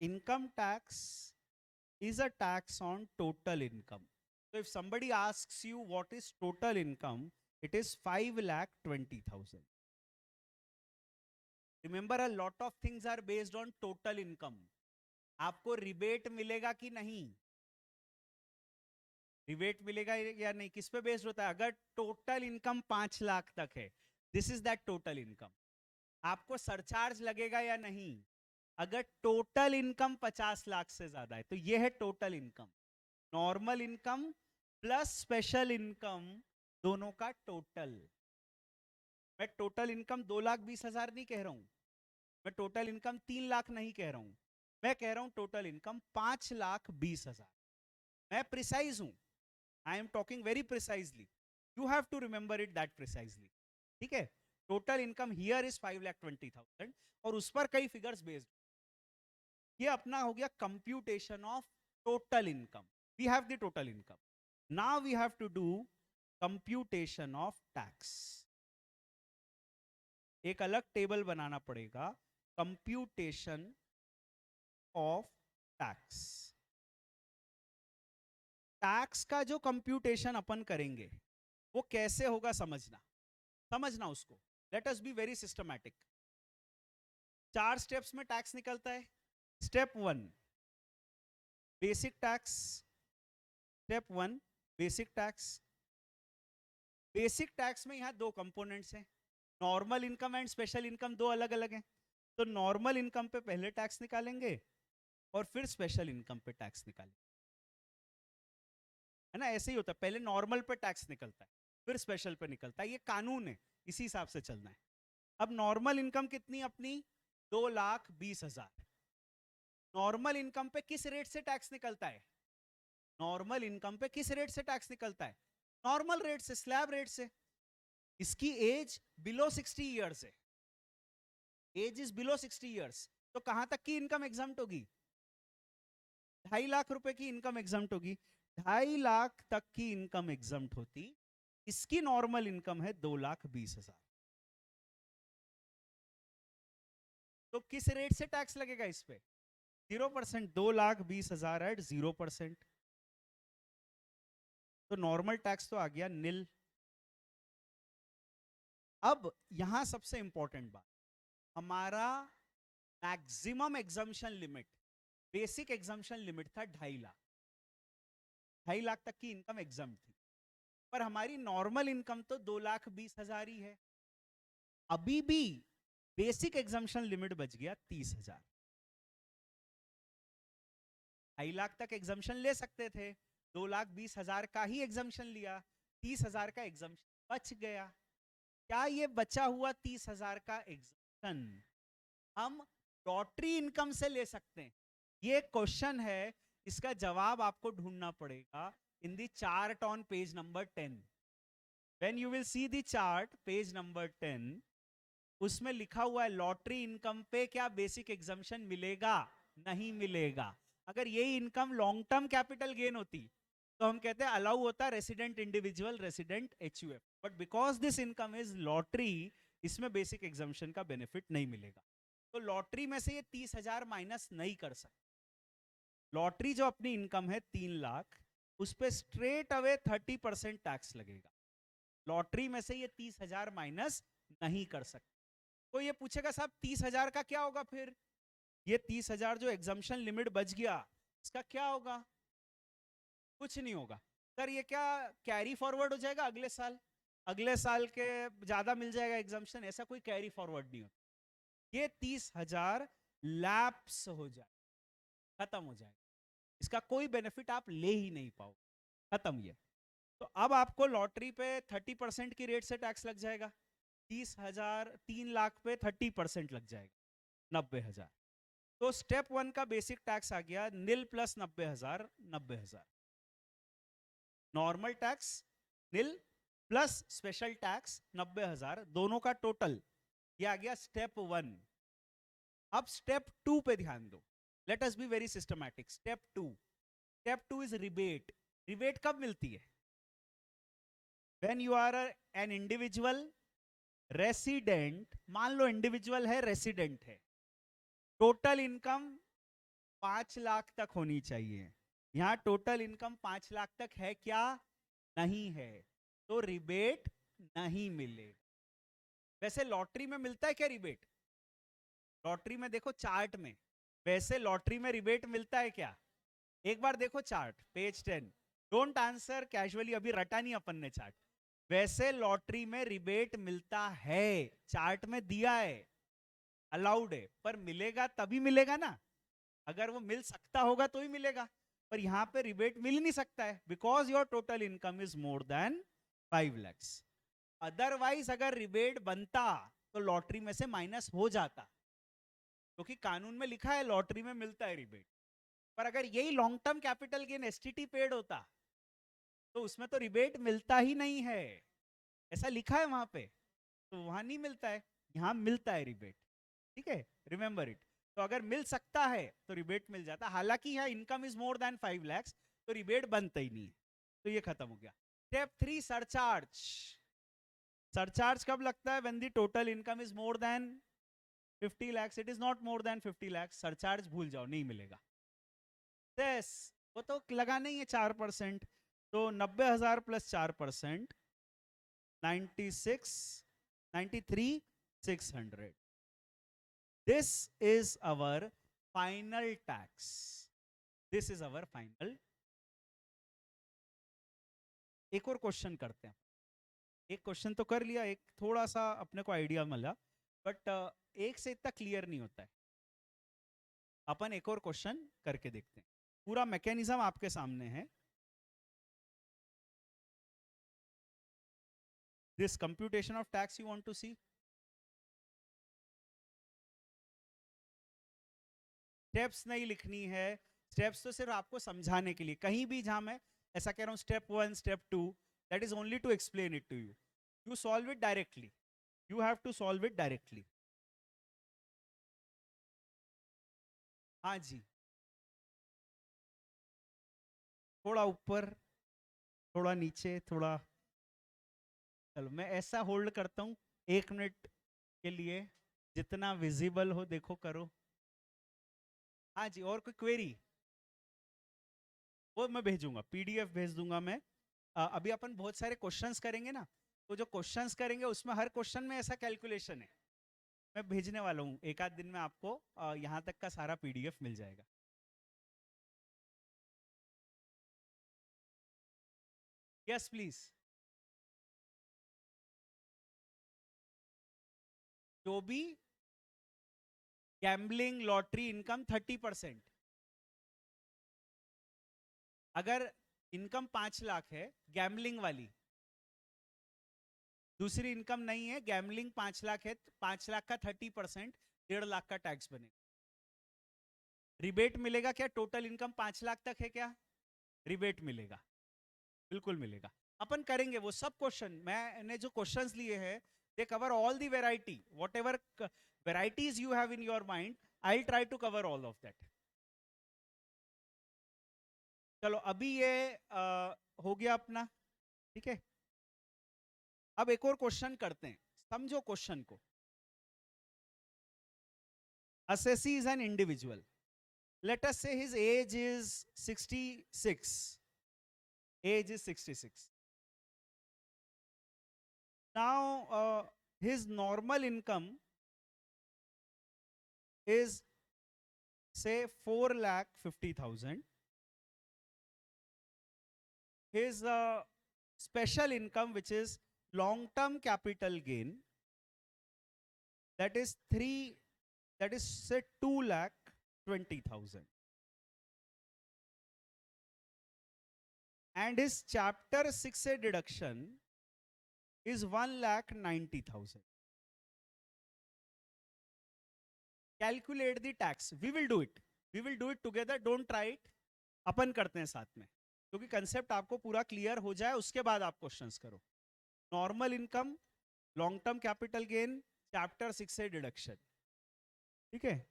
Income tax is a tax on total income. So if somebody asks you what is total income, it is 5,20,000. Remember, a lot of things are based on total income. आपको rebate मिलेगा कि नहीं, rebate मिलेगा या नहीं, किस पे based होता है, अगर टोटल इनकम 5 लाख तक है, this is that total income. आपको सरचार्ज लगेगा या नहीं, अगर टोटल इनकम 50 लाख से ज्यादा है, तो ये है total income. Normal income plus special income, दोनों का टोटल। मैं टोटल इनकम 2,20,000 नहीं कह रहा हूं, मैं टोटल इनकम 3 लाख नहीं कह रहा हूं, मैं कह रहा हूं टोटल इनकम 5,20,000। मैं प्रिसाइज हूं, I am talking very precisely, you have to remember it that precisely, ठीक है। टोटल इनकम हियर इज 5,20,000, और उस पर कई फिगर्स बेस्ड। ये अपना हो गया computation of total income. We have the total income, now we have to do computation of tax. एक अलग टेबल बनाना पड़ेगा, कंप्यूटेशन ऑफ टैक्स। टैक्स का जो कंप्यूटेशन अपन करेंगे वो कैसे होगा, समझना, समझना उसको। Late us be very systematic. 4 steps में टैक्स निकलता है। Step 1 basic tax, step 1 basic tax. Basic tax में यहां 2 कंपोनेंट्स हैं, normal income and special income, 2 अलग अलग हैं। तो नॉर्मल इनकम पे पहले टैक्स निकालेंगे और फिर स्पेशल इनकम पे टैक्स निकालेंगे, है ना, ऐसे ही होता है, पहले नॉर्मल पे टैक्स निकलता है फिर स्पेशल पे निकलता है, ये कानून है, इसी हिसाब से चलना है। अब नॉर्मल इनकम कितनी अपनी, 2,20,000। नॉर्मल इनकम पे किस रेट से टैक्स निकलता है, नॉर्मल इनकम पे किस रेट से टैक्स निकलता है, नॉर्मल रेट से, स्लैब रेट से। इसकी एज बिलो 60 ईयर्स है, एज इज बिलो 60 ईयर्स, तो कहां तक की इनकम एग्जम्प्ट होगी, 2.5 लाख रुपए की इनकम एग्जम्प्ट होगी। 2.5 लाख तक की इनकम एग्जम्प्ट होती, इसकी नॉर्मल इनकम है 2,20,000। तो किस रेट से टैक्स लगेगा इस पे, 0%। 2,20,000 एट 0%, तो नॉर्मल टैक्स तो आ गया निल। अब यहां सबसे इंपॉर्टेंट बात, हमारा maximum exemption limit basic exemption limit था 2.5 लाख तक की इनकम एग्जाम थी, पर हमारी नॉर्मल इनकम तो 2,20,000 ही है। अभी भी बेसिक एग्जाम्पशन लिमिट बच गया 30,000। 2.5 लाख तक एग्जाम्पशन ले सकते थे, 2,20,000 का ही एग्जाम्पशन लिया, 30,000 का एग्जाम्पशन बच गया। क्या ये बचा हुआ 30,000 का एग्जाम्पशन हम लॉटरी इनकम से ले सकते हैं? ये क्वेश्चन है, इसका जवाब आपको ढूंढना पड़ेगा in the chart on page number 10। When you will see the chart page number 10, उसमें लिखा हुआ है लॉटरी इनकम पे क्या बेसिक एग्जाम्पशन मिलेगा? नहीं मिलेगा। अगर यही income long term capital gain होती तो हम कहते हैं अलाउ होता resident individual, resident HUF, but because this income is lottery, इसमें बेसिक एग्जाम्पशन का बेनिफिट नहीं मिलेगा। तो लॉटरी में से ये 30,000 माइनस नहीं कर सकते। लॉटरी जो अपनी इनकम है 3 लाख, उस पर स्ट्रेट अवे 30% टैक्स लगेगा। लॉटरी में से ये 30,000 माइनस नहीं कर सकते। तो ये पूछेगा साहब 30,000 का क्या होगा फिर? ये 30,000 जो एग्जाम्पशन लिमिट बच गया, इसका क्या होगा? कुछ नहीं होगा सर। ये क्या कैरी फॉरवर्ड हो जाएगा अगले साल? अगले साल के ज्यादा मिल जाएगा एग्जाम्पशन? ऐसा कोई कैरी फॉरवर्ड नहीं होता। ये 30,000 लैप्स हो जाए, खत्म हो जाएगा, इसका कोई बेनिफिट आप ले ही नहीं पाओ, खत्म। ये तो अब आपको लॉटरी पे 30% की रेट से टैक्स लग जाएगा। 30,000, 3 लाख पे 30% लग जाएगा, 90,000। तो स्टेप 1 का बेसिक टैक्स आ गया नील प्लस 90,000, 90,000। नॉर्मल टैक्स नील प्लस स्पेशल टैक्स 90,000, दोनों का टोटल ये आ गया स्टेप 1। अब स्टेप 2 पे ध्यान दो। Let us be very systematic. Step 2 is rebate. Rebate कब मिलती है? When you are an individual resident, मान लो इंडिविजुअल है, रेसिडेंट है, टोटल इनकम 5 लाख तक होनी चाहिए। यहां टोटल इनकम 5 लाख तक है क्या? नहीं है, तो रिबेट नहीं मिलेगा। वैसे लॉटरी में मिलता है क्या रिबेट? लॉटरी में देखो चार्ट में, वैसे लॉटरी में रिबेट मिलता है क्या? एक बार देखो chart page 10। Don't answer casually, अभी रटा नहीं अपन ने चार्ट। वैसे लॉटरी में रिबेट मिलता है, चार्ट में दिया है, अलाउड है, पर मिलेगा तभी मिलेगा ना, अगर वो मिल सकता होगा तो ही मिलेगा। पर यहां पे रिबेट मिल नहीं सकता है because your total income is more than 5 lakhs। Otherwise अगर रिबेट बनता तो लॉटरी में से माइनस हो जाता, क्योंकि कानून में लिखा है लॉटरी में मिलता है रिबेट। पर अगर यही long term capital gain STT paid होता तो उसमें तो रिबेट मिलता ही नहीं है, ऐसा लिखा है वहां पे, तो वहां नहीं मिलता है, यहां मिलता है रिबेट। ठीक है, रिमेंबर इट। तो अगर मिल सकता है तो रिबेट मिल जाता, हालांकि यहाँ income is more than 5 lakhs तो रिबेट बनता ही नहीं है। तो ये खत्म हो गया। Step 3 surcharge. सरचार्ज कब लगता है? When the total income is more than 50 lakhs। It is not more than 50 lakhs, surcharge भूल जाओ, नहीं मिलेगा। सेस वो तो लगाना ही है 4%, तो 90,000 plus 4%, 96, 93,600। This is our final tax. This is our final। एक और क्वेश्चन करते हैं। एक क्वेश्चन तो कर लिया, एक थोड़ा सा अपने को आइडिया मिला, बट एक से इतना क्लियर नहीं होता है। अपन एक और क्वेश्चन करके देखते हैं। पूरा मैकेनिज्म आपके सामने है। This computation of tax you want to see. Steps नहीं लिखनी है, स्टेप्स तो सिर्फ आपको समझाने के लिए। कहीं भी जहां मैं ऐसा कह रहा हूं step 1, step 2, that is only to explain it to you. You solve it directly, you have to solve it directly. हाँ जी, थोड़ा ऊपर, थोड़ा नीचे, थोड़ा। चलो मैं ऐसा होल्ड करता हूं 1 मिनट के लिए, जितना विजिबल हो देखो, करो। हाँ जी, और कोई क्वेरी? वो मैं भेजूंगा, पीडीएफ भेज दूंगा मैं। अभी अपन बहुत सारे क्वेश्चंस करेंगे ना, तो जो क्वेश्चंस करेंगे उसमें हर क्वेश्चन में ऐसा कैलकुलेशन है, मैं भेजने वाला हूँ। एक आध दिन में आपको यहाँ तक का सारा पीडीएफ मिल जाएगा। Yes please. जो भी गैम्बलिंग लॉटरी इनकम 30%। अगर इनकम 5 लाख है गैम्बलिंग वाली, दूसरी इनकम नहीं है, गैम्बलिंग 5 लाख है, 5 लाख का 30% 1.5 लाख का टैक्स बनेगा। रिबेट मिलेगा क्या? टोटल इनकम 5 लाख तक है क्या? रिबेट मिलेगा, बिल्कुल मिलेगा। अपन करेंगे वो सब क्वेश्चन। मैंने जो क्वेश्चंस लिए हैं they cover all the variety, whatever varieties you have in your mind, I try to cover all of that. चलो अभी ये हो गया अपना, ठीक है। अब एक और क्वेश्चन करते हैं, समझो क्वेश्चन को। Assessee is an individual. Let us say his age is 66. Age is 66. Now, his normal income is say 4,50,000. His special income, which is long-term capital gain, that is say 2,20,000. And his chapter 6A deduction is 1,90,000. Calculate the tax. We will do it. We will do it together. Don't try it. अपन करते हैं साथ में, क्योंकि concept आपको पूरा clear हो जाए उसके बाद आप क्वेश्चंस करो। Normal income, long term capital gain, chapter 6A deduction, ठीक है।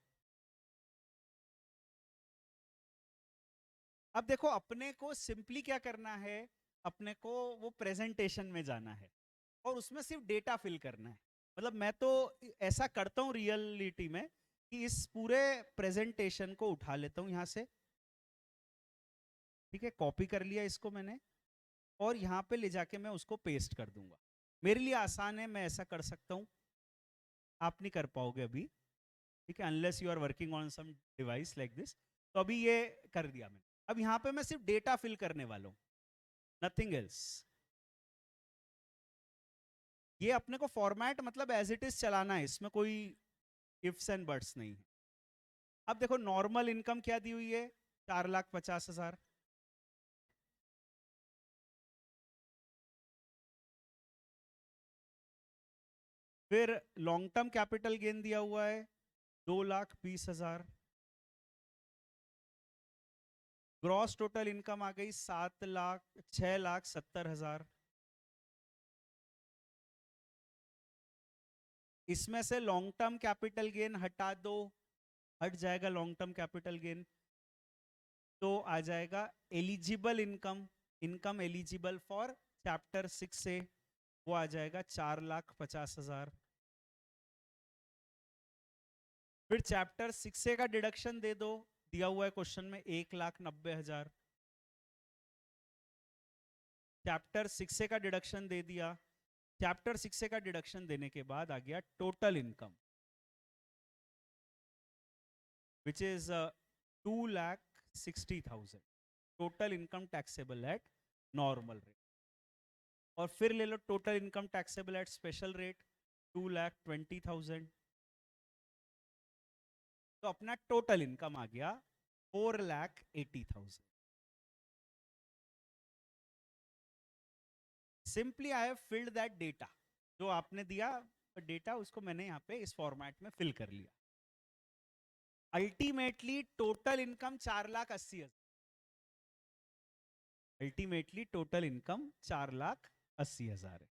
अब देखो अपने को सिंपली क्या करना है, अपने को वो प्रेजेंटेशन में जाना है और उसमें सिर्फ डेटा फिल करना है। मतलब मैं तो ऐसा करता हूँ रियलिटी में कि इस पूरे प्रेजेंटेशन को उठा लेता हूँ यहाँ से, ठीक है, कॉपी कर लिया इसको मैंने और यहाँ पे ले जाके मैं उसको पेस्ट कर दूंगा। मेरे लिए आसान है, मैं ऐसा कर सकता हूँ, आप नहीं कर पाओगे अभी, ठीक है, unless you are working on some device like this. तो अभी ये कर दिया मैंने। अब यहाँ पे मैं सिर्फ डेटा फिल करने वाला हूँ, नथिंग एल्स। ये अपने को फॉर्मेट मतलब एज इट इज चलाना है, इसमें कोई इफ्स एंड बट्स नहीं है। अब देखो नॉर्मल इनकम क्या दी हुई है, 4,50,000। फिर लॉन्ग टर्म कैपिटल गेन दिया हुआ है 2,20,000। ग्रॉस टोटल इनकम आ गई 6,70,000। इसमें से लॉन्ग टर्म कैपिटल गेन हटा दो, हट जाएगा लॉन्ग टर्म कैपिटल गेन, तो आ जाएगा eligible income, income eligible for chapter 6 से, वो आ जाएगा 4,50,000। फिर चैप्टर 6 का डिडक्शन दे दो, दिया हुआ है क्वेश्चन में 1,90,000। चैप्टर 6 का डिडक्शन दे दिया, चैप्टर 6 का डिडक्शन देने के बाद आ गया total income which is 2,60,000, total income taxable at normal rate. और फिर ले लो total income taxable at special rate 2,20,000। तो अपना टोटल इनकम आ गया 4,80,000। Simply I have filled that data, जो आपने दिया डेटा उसको मैंने यहाँ पे इस फॉर्मेट में फिल कर लिया। Ultimately total income 4,80,000, ultimately total income 4,80,000 है।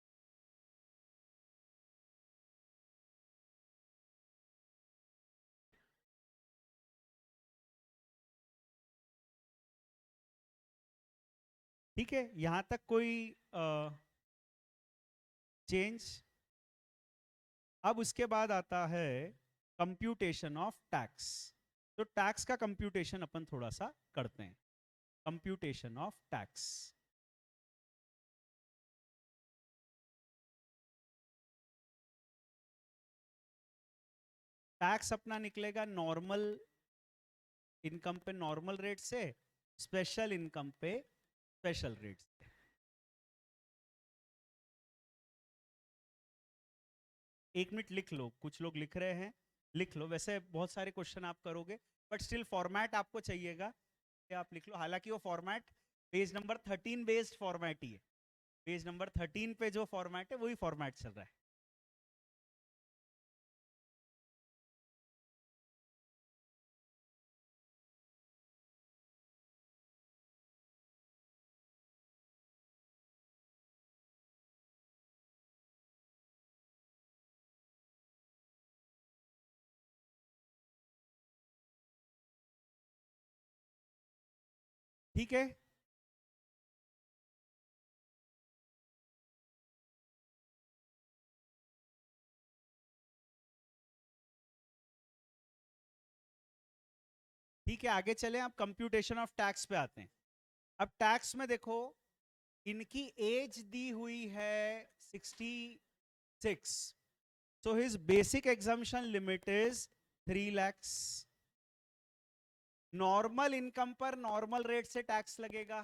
ठीक है, यहां तक कोई चेंज? अब उसके बाद आता है कंप्यूटेशन ऑफ टैक्स। तो टैक्स का कंप्यूटेशन अपन थोड़ा सा करते हैं, कंप्यूटेशन ऑफ टैक्स। टैक्स अपना निकलेगा नॉर्मल इनकम पे नॉर्मल रेट से, स्पेशल इनकम पे स्पेशल रेट से। एक मिनट लिख लो, कुछ लोग लिख रहे हैं, लिख लो। वैसे बहुत सारे क्वेश्चन आप करोगे, बट स्टिल फॉर्मेट आपको चाहिएगा कि आप लिख लो। हालांकि वो format page number 13 based format ही है, पेज नंबर 13 पे जो फॉर्मेट है वही फॉर्मेट चल रहा है। ठीक है, ठीक है, आगे चले। आप कंप्यूटेशन ऑफ टैक्स पे आते हैं। अब टैक्स में देखो, इनकी एज दी हुई है 66, so his basic exemption limit is 3 lakhs। Normal income पर नॉर्मल रेट से टैक्स लगेगा,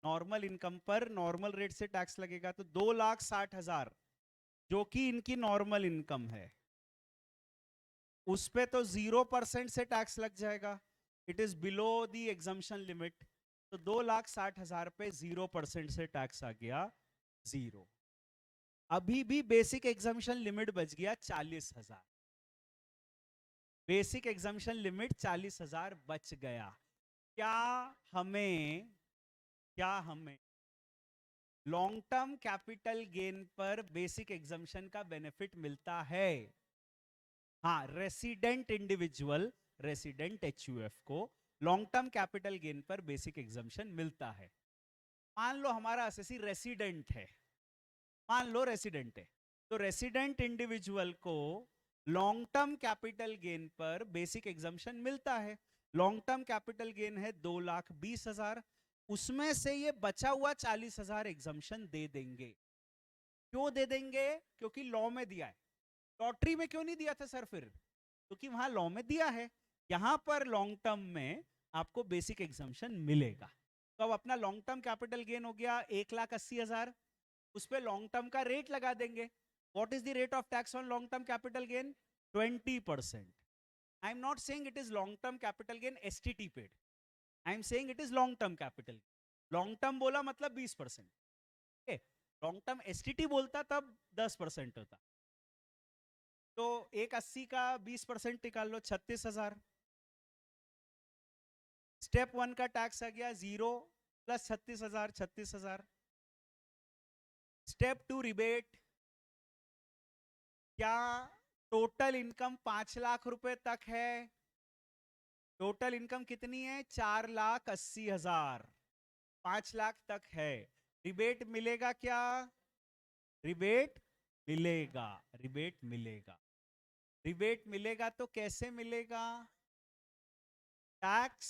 नॉर्मल इनकम पर नॉर्मल रेट से टैक्स लगेगा, तो 2,60,000 जो कि इनकी नॉर्मल इनकम है, उस पे तो 0% से टैक्स लग जाएगा। It is below the exemption limit, तो 2,60,000 पे 0% से टैक्स आ गया 0। अभी भी बेसिक एग्जम्पशन लिमिट बच गया 40,000, बेसिक एग्जम्पशन लिमिट 40,000 बच गया। क्या हमें लॉन्ग टर्म कैपिटल गेन पर बेसिक एग्जम्पशन का बेनिफिट मिलता है? हाँ, रेसिडेंट इंडिविजुअल, रेसिडेंट एचयूएफ को लॉन्ग टर्म कैपिटल गेन पर बेसिक एग्जम्पशन मिलता है। मान लो हमारा एसएससी रेसिडेंट है, मान लो रेसिडेंट है, तो रेसिडेंट इंडिविजुअल को लॉन्ग टर्म कैपिटल गेन पर बेसिक एग्जम्पशन मिलता है। लॉन्ग टर्म कैपिटल गेन है 2,20,000, उसमें से ये बचा हुआ 40,000 एग्जम्पशन दे देंगे। क्यों दे देंगे? क्योंकि लॉ में दिया है। लॉटरी में क्यों नहीं दिया था सर फिर? क्योंकि वहां लॉ में दिया है। यहां पर लॉन्ग टर्म में आपको बेसिक एग्जम्पशन मिलेगा। तो अब अपना लॉन्ग टर्म कैपिटल गेन हो गया 1,80,000, उस पर लॉन्ग टर्म का रेट लगा देंगे। What is the rate of tax on long term capital gain? 20%। I am not saying it is long term capital gain STT paid, I am saying it is long term capital. Long term बोला मतलब 20%, long term STT बोलता तब 10% होता। तो 1,80 का 20% निकाल लो, 36,000। Step 1 का tax आ गया 0 प्लस 36,000, 36,000। स्टेप 2 रिबेट, क्या टोटल इनकम 5 लाख रुपए तक है? टोटल इनकम कितनी है? 4,80,000, 5 लाख तक है। रिबेट मिलेगा क्या? रिबेट मिलेगा, रिबेट मिलेगा। रिबेट मिलेगा तो कैसे मिलेगा? टैक्स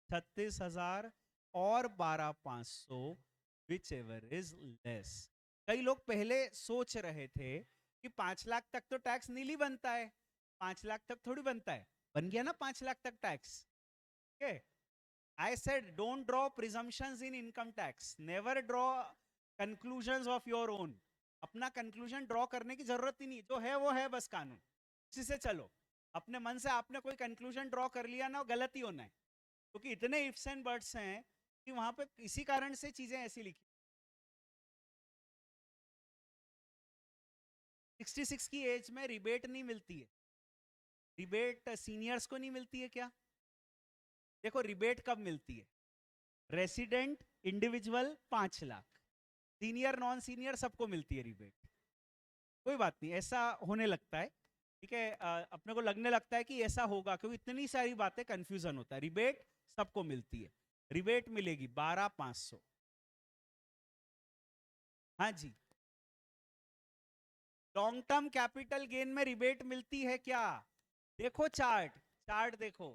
36,000 और 12,500 विच एवर इज लेस। कई लोग पहले सोच रहे थे कि 5 लाख तक तो टैक्स नीली बनता है, 5 लाख तक थोड़ी बनता है। बन गया ना 5 लाख तक tax. Okay, I said don't draw presumptions in income tax, never draw conclusions of your own. अपना कंक्लूजन ड्रॉ करने की जरूरत ही नहीं, जो है वो है, बस कानून उसी से चलो। अपने मन से आपने कोई कंक्लूजन ड्रॉ कर लिया ना, गलत ही होना है, क्योंकि इतने इफ्स एंड बट्स हैं कि वहां पे इसी कारण से चीजें ऐसी लिखी। 66 की एज में रिबेट नहीं मिलती है। रिबेट सीनियर्स को नहीं मिलती है क्या? देखो रिबेट कब मिलती है? Resident individual 5 lakh, senior non senior सबको मिलती है रिबेट। कोई बात नहीं, ऐसा होने लगता है, ठीक है। अपने को लगने लगता है कि ऐसा होगा क्योंकि इतनी सारी बातें कंफ्यूजन होता है। रिबेट सबको मिलती है, रिबेट मिलेगी 12,500। हाँ जी, लॉन्ग टर्म कैपिटल गेन में रिबेट मिलती है क्या? देखो चार्ट, चार्ट देखो।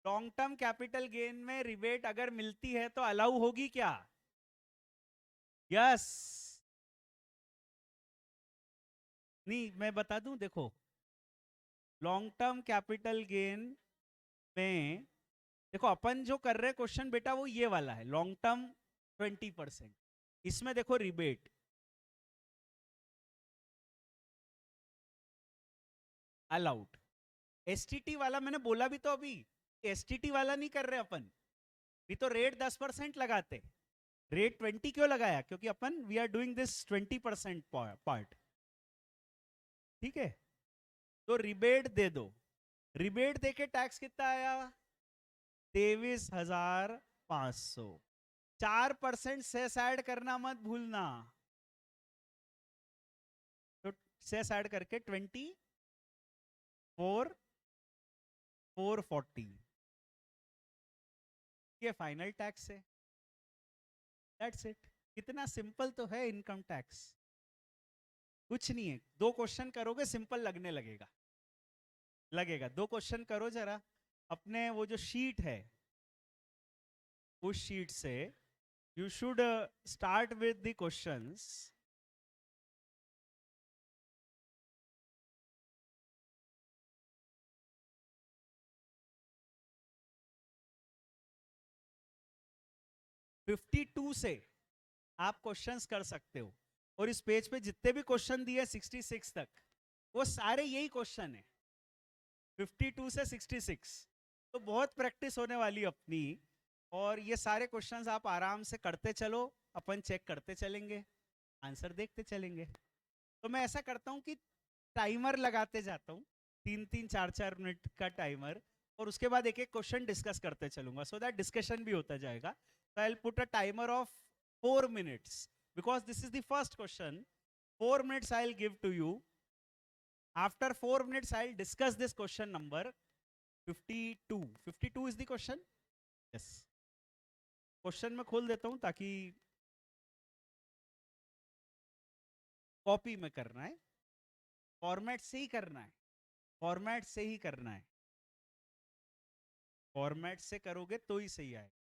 लॉन्ग टर्म कैपिटल गेन में रिबेट अगर मिलती है तो अलाउ होगी क्या? यस। नहीं, मैं बता दूं, देखो लॉन्ग टर्म कैपिटल गेन में, देखो अपन जो कर रहे क्वेश्चन बेटा वो ये वाला है, लॉन्ग टर्म 20%। इसमें देखो रिबेट, अलाउड। एसटीटी वाला मैंने बोला भी तो अभी, एसटीटी वाला नहीं कर रहे अपन, भी तो रेट 10% लगाते। रेट 20 क्यों लगाया? क्योंकि अपन we are doing this 20% part, ठीक है। तो रिबेट दे दो, रिबेट देके टैक्स कितना आया? 23,500। 4% सेस ऐड करना मत भूलना, तो सेस ऐड करके 24,440 ये फाइनल टैक्स है। That's it. कितना सिंपल तो है इनकम टैक्स, कुछ नहीं है। 2 क्वेश्चन करोगे सिंपल लगने लगेगा, लगेगा। 2 क्वेश्चन करो जरा, अपने वो जो शीट है उस शीट से you should start with the questions. Fifty two से आप क्वेश्चंस कर सकते हो, और इस पेज पे जितने भी क्वेश्चन दिए 66 तक वो सारे यही क्वेश्चन है, 52 से 66। तो बहुत प्रैक्टिस होने वाली अपनी, और ये सारे क्वेश्चंस आप आराम से करते चलो, अपन चेक करते चलेंगे, आंसर देखते चलेंगे। तो मैं ऐसा करता हूँ कि टाइमर लगाते जाता हूँ, 3-3 4-4 मिनट का टाइमर, और उसके बाद एक एक क्वेश्चन डिस्कस करते चलूंगा, सो दैट डिस्कशन भी होता जाएगा। So I'll put a timer of 4 minutes because this is the first question. 4 minutes I'll give to you. After 4 minutes I'll discuss this question number 52. 52 is the question? Yes. Question मैं खोल देता हूं ताकि copy में करना है, format से ही करना है, फॉर्मेट से ही करना है, फॉर्मेट से करोगे तो ही सही आएगा।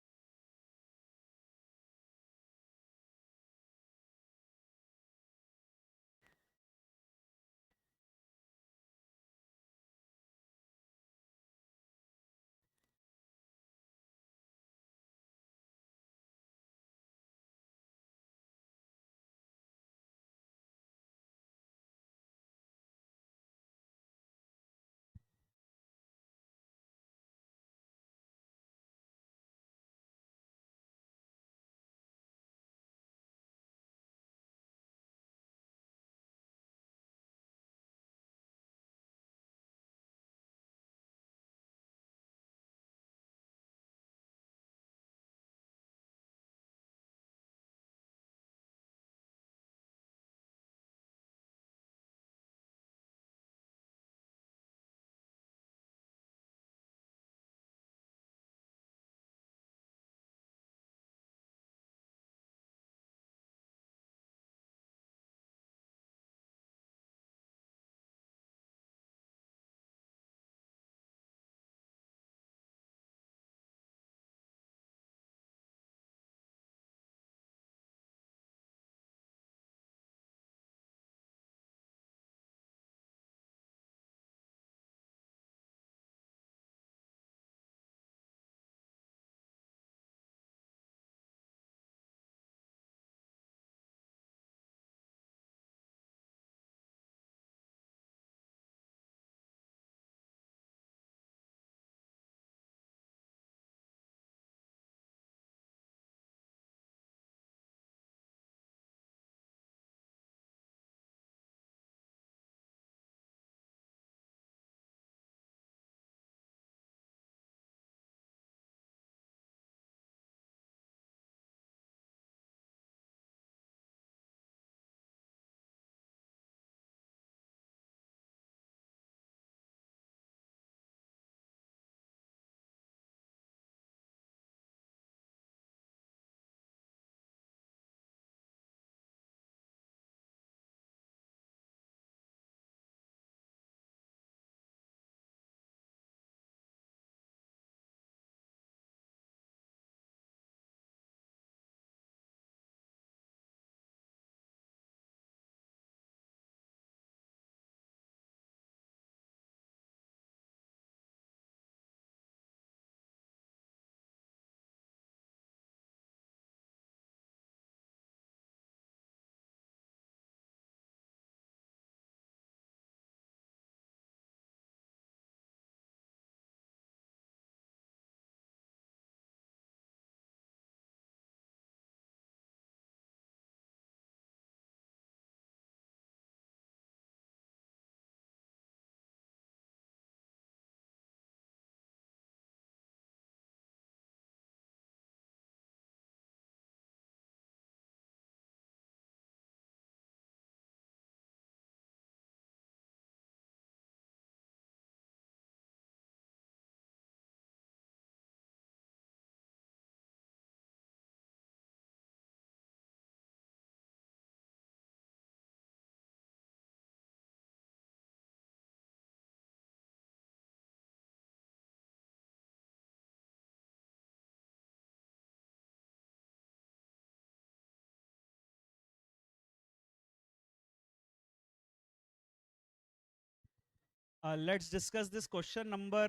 Let's discuss this question number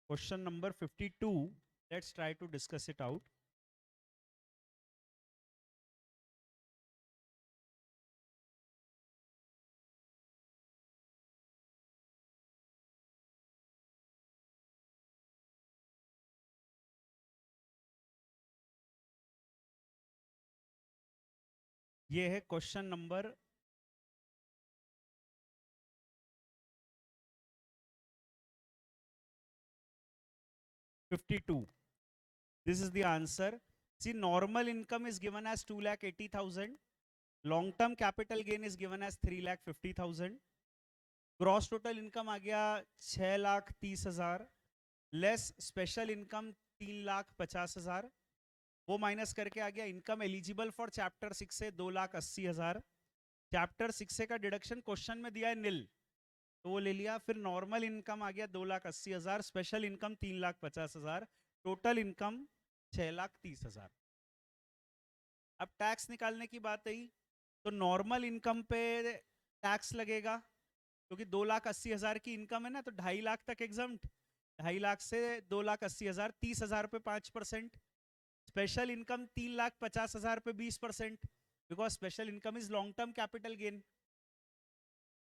52. Let's try to discuss it out. ये है question number 52. This is the answer. See, normal income is given as 2,80,000. Long term capital gain is given as 3,50,000. Gross total income आ गया 6,30,000 less special income 3,50,000. वो minus करके आ गया income eligible for chapter 6 से 2,80,000. Chapter 6 से का deduction question में दिया है निल, तो वो ले लिया. फिर नॉर्मल इनकम आ गया 2,80,000, स्पेशल इनकम 3,50,000, टोटल इनकम 6,30,000. अब टैक्स निकालने की बात आई तो नॉर्मल इनकम पे टैक्स लगेगा क्योंकि 2,80,000 की इनकम है ना, तो 2.5 लाख तक एग्जम्प्ट. 2.5 लाख से 2,80,000 30,000 पे 5%. स्पेशल इनकम 3,50,000 पे 20%, because special income is long term capital gain.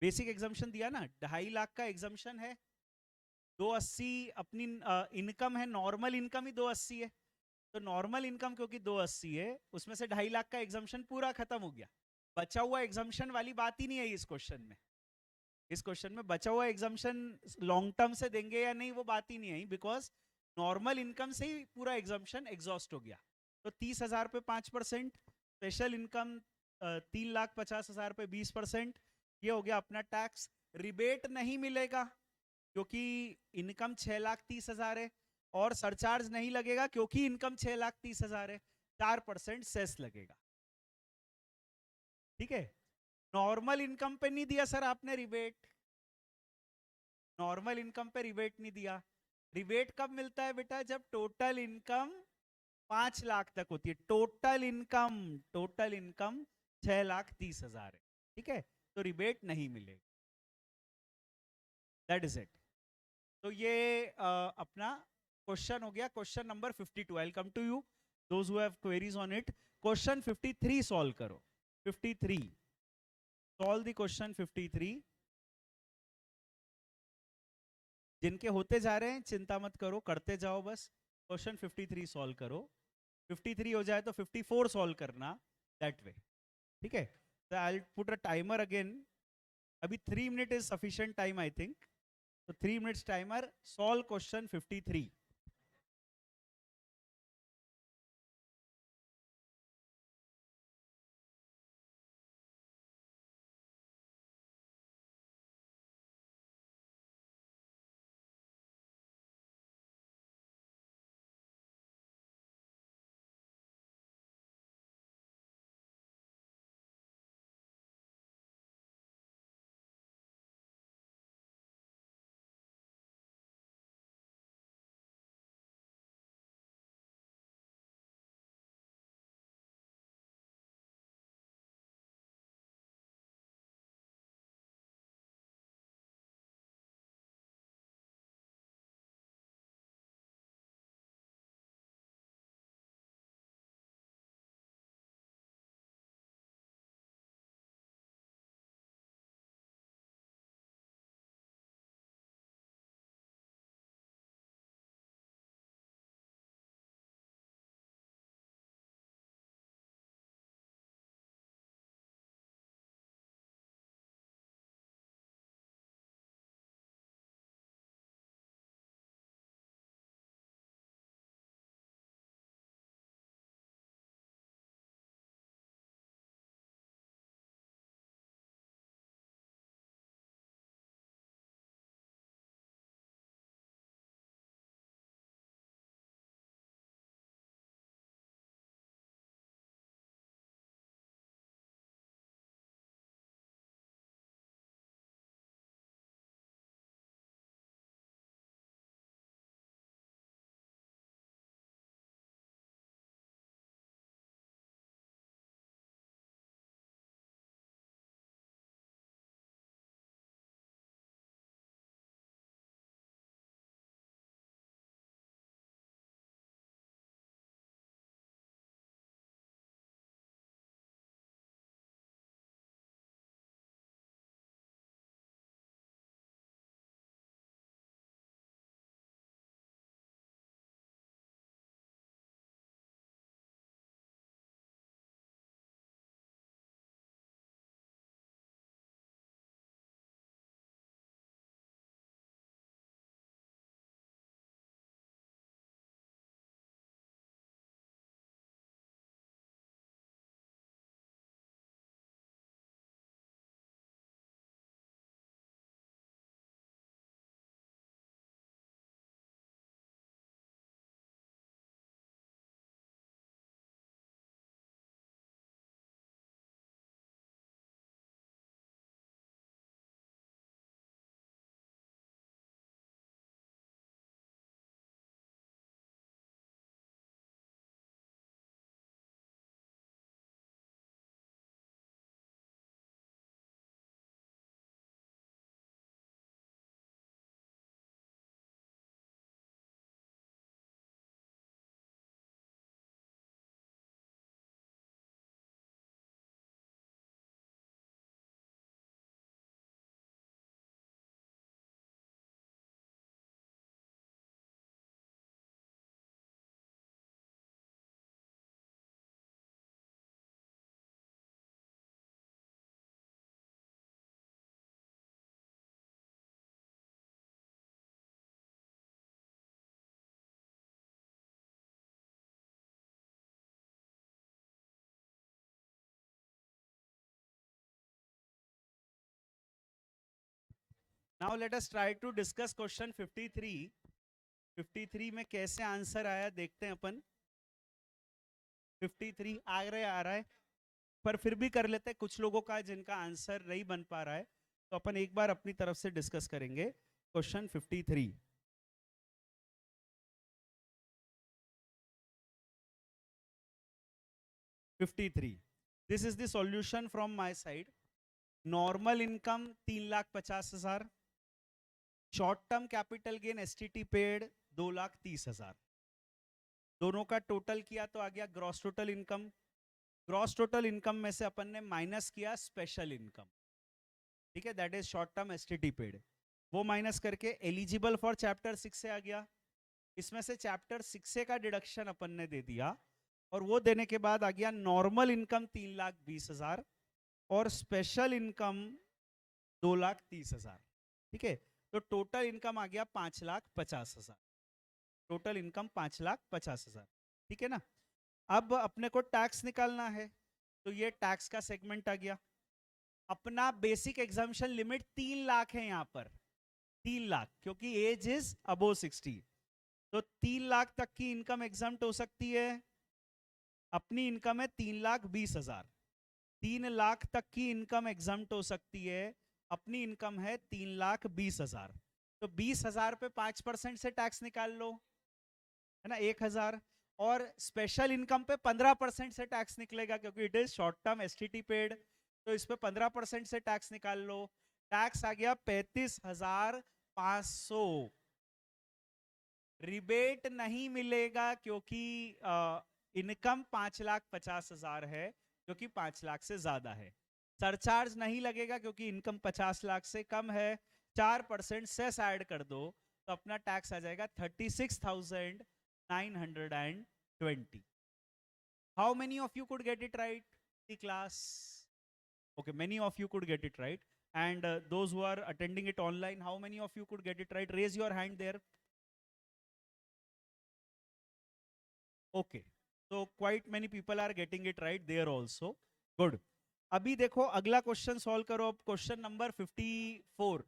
Basic exemption दिया ना, 2.5 लाख का एग्जाम्शन है. 280 अपनी इनकम है, नॉर्मल इनकम ही 280 है, तो नॉर्मल इनकम क्योंकि 280 है उसमें से 2.5 लाख का एग्जाम्शन पूरा खत्म हो गया. बचा हुआ एग्जाम्शन वाली बात ही नहीं है इस क्वेश्चन में. इस क्वेश्चन में बचा हुआ एग्जाम्शन लॉन्ग टर्म से देंगे या नहीं वो बात ही नहीं आई, बिकॉज नॉर्मल इनकम से ही पूरा एग्जाम्शन एग्जॉस्ट हो गया. तो 30,000 पे 5%, स्पेशल इनकम 3,50,000 पे 20%. ये हो गया अपना टैक्स. रिबेट नहीं मिलेगा क्योंकि इनकम 6,30,000 है, और सरचार्ज नहीं लगेगा क्योंकि इनकम 6,30,000 है. 4% सेस लगेगा. ठीक है. नॉर्मल इनकम पे नहीं दिया सर आपने रिबेट, नॉर्मल इनकम पे रिबेट नहीं दिया. रिबेट कब मिलता है बेटा? जब टोटल इनकम 5 लाख तक होती है. टोटल इनकम 6,30,000 है. ठीक है, तो रिबेट नहीं मिलेगा. That is it. तो ये अपना क्वेश्चन हो गया, question number 52. I will come to you those who have queries on it. Question 53 solve करो. 53 सॉल्व द क्वेश्चन 53. जिनके होते जा रहे हैं चिंता मत करो, करते जाओ बस. क्वेश्चन 53 सॉल्व करो. 53 हो जाए तो 54 सॉल्व करना, दैट वे. ठीक है. तो I will put a timer again. अभी 3 minute is sufficient time I think. तो 3 minutes timer. Solve question 53. Now let us try to discuss question 53. 53 में कैसे आंसर आया देखते हैं अपन. 53 आ रहा है पर फिर भी कर लेते हैं. कुछ लोगों का जिनका आंसर नहीं बन पा रहा है तो अपन एक बार अपनी तरफ से डिस्कस करेंगे. Question 53. This is the solution from my side. Normal income 3,50,000. Short term capital gain STT paid 2,30,000. दोनों का टोटल किया तो आ गया gross total income. Gross total income में से अपन ने माइनस किया स्पेशल इनकम. ठीक है, that is short term STT paid. वो माइनस करके एलिजिबल फॉर चैप्टर 6 से आ गया. इसमें से चैप्टर 6 से का डिडक्शन अपन ने दे दिया और वो देने के बाद आ गया नॉर्मल इनकम 3,20,000 और स्पेशल इनकम 2,30,000. ठीक है, तो टोटल इनकम आ गया 5,50,000. Total income 5,50,000. ठीक है ना. अब अपने को टैक्स निकालना है तो ये टैक्स का सेगमेंट आ गया. अपना बेसिक एग्जाम्पशन लिमिट 3 लाख है यहाँ पर. 3 लाख क्योंकि एज इज अबो 60. तो 3 लाख तक की इनकम एग्जाम्प्ट हो सकती है. अपनी इनकम है 3,20,000. 3 लाख तक की इनकम एग्जाम्प्ट हो सकती है. अपनी इनकम है 3,20,000. तो 20,000 पे 5% से टैक्स निकाल लो, है ना, 1,000. और स्पेशल इनकम पे 15% से टैक्स निकलेगा क्योंकि it is short term STT paid. तो इस पे 15% से टैक्स निकाल लो. टैक्स आ गया 35,500. रिबेट नहीं मिलेगा क्योंकि इनकम 5,50,000 है जो कि 5 लाख से ज्यादा है. सरचार्ज नहीं लगेगा क्योंकि इनकम 50 लाख से कम है. 4% सेस ऐड कर दो तो अपना टैक्स आ जाएगा 36,920. How many of you could get it right the class? Okay, many of you could get it right. And those who are attending it online, how many of you could get it right? Raise your hand there. Okay, so quite many people are getting it right there also. Good. अभी देखो अगला question solve करो. अब question number 54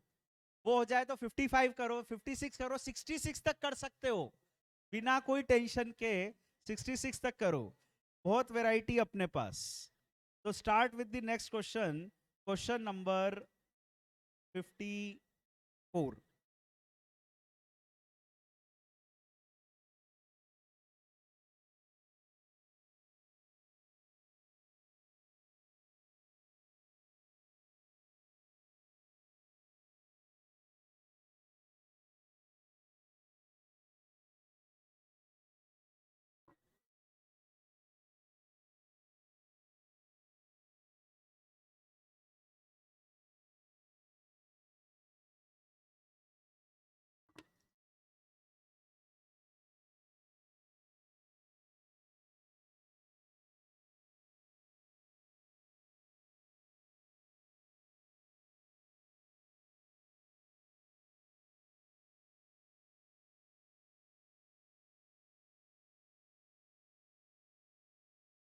वो हो जाए तो 55 करो, 56 करो, 66 तक कर सकते हो बिना कोई टेंशन के. 66 तक करो, बहुत वैरायटी अपने पास. तो start with the next question. Question number 54.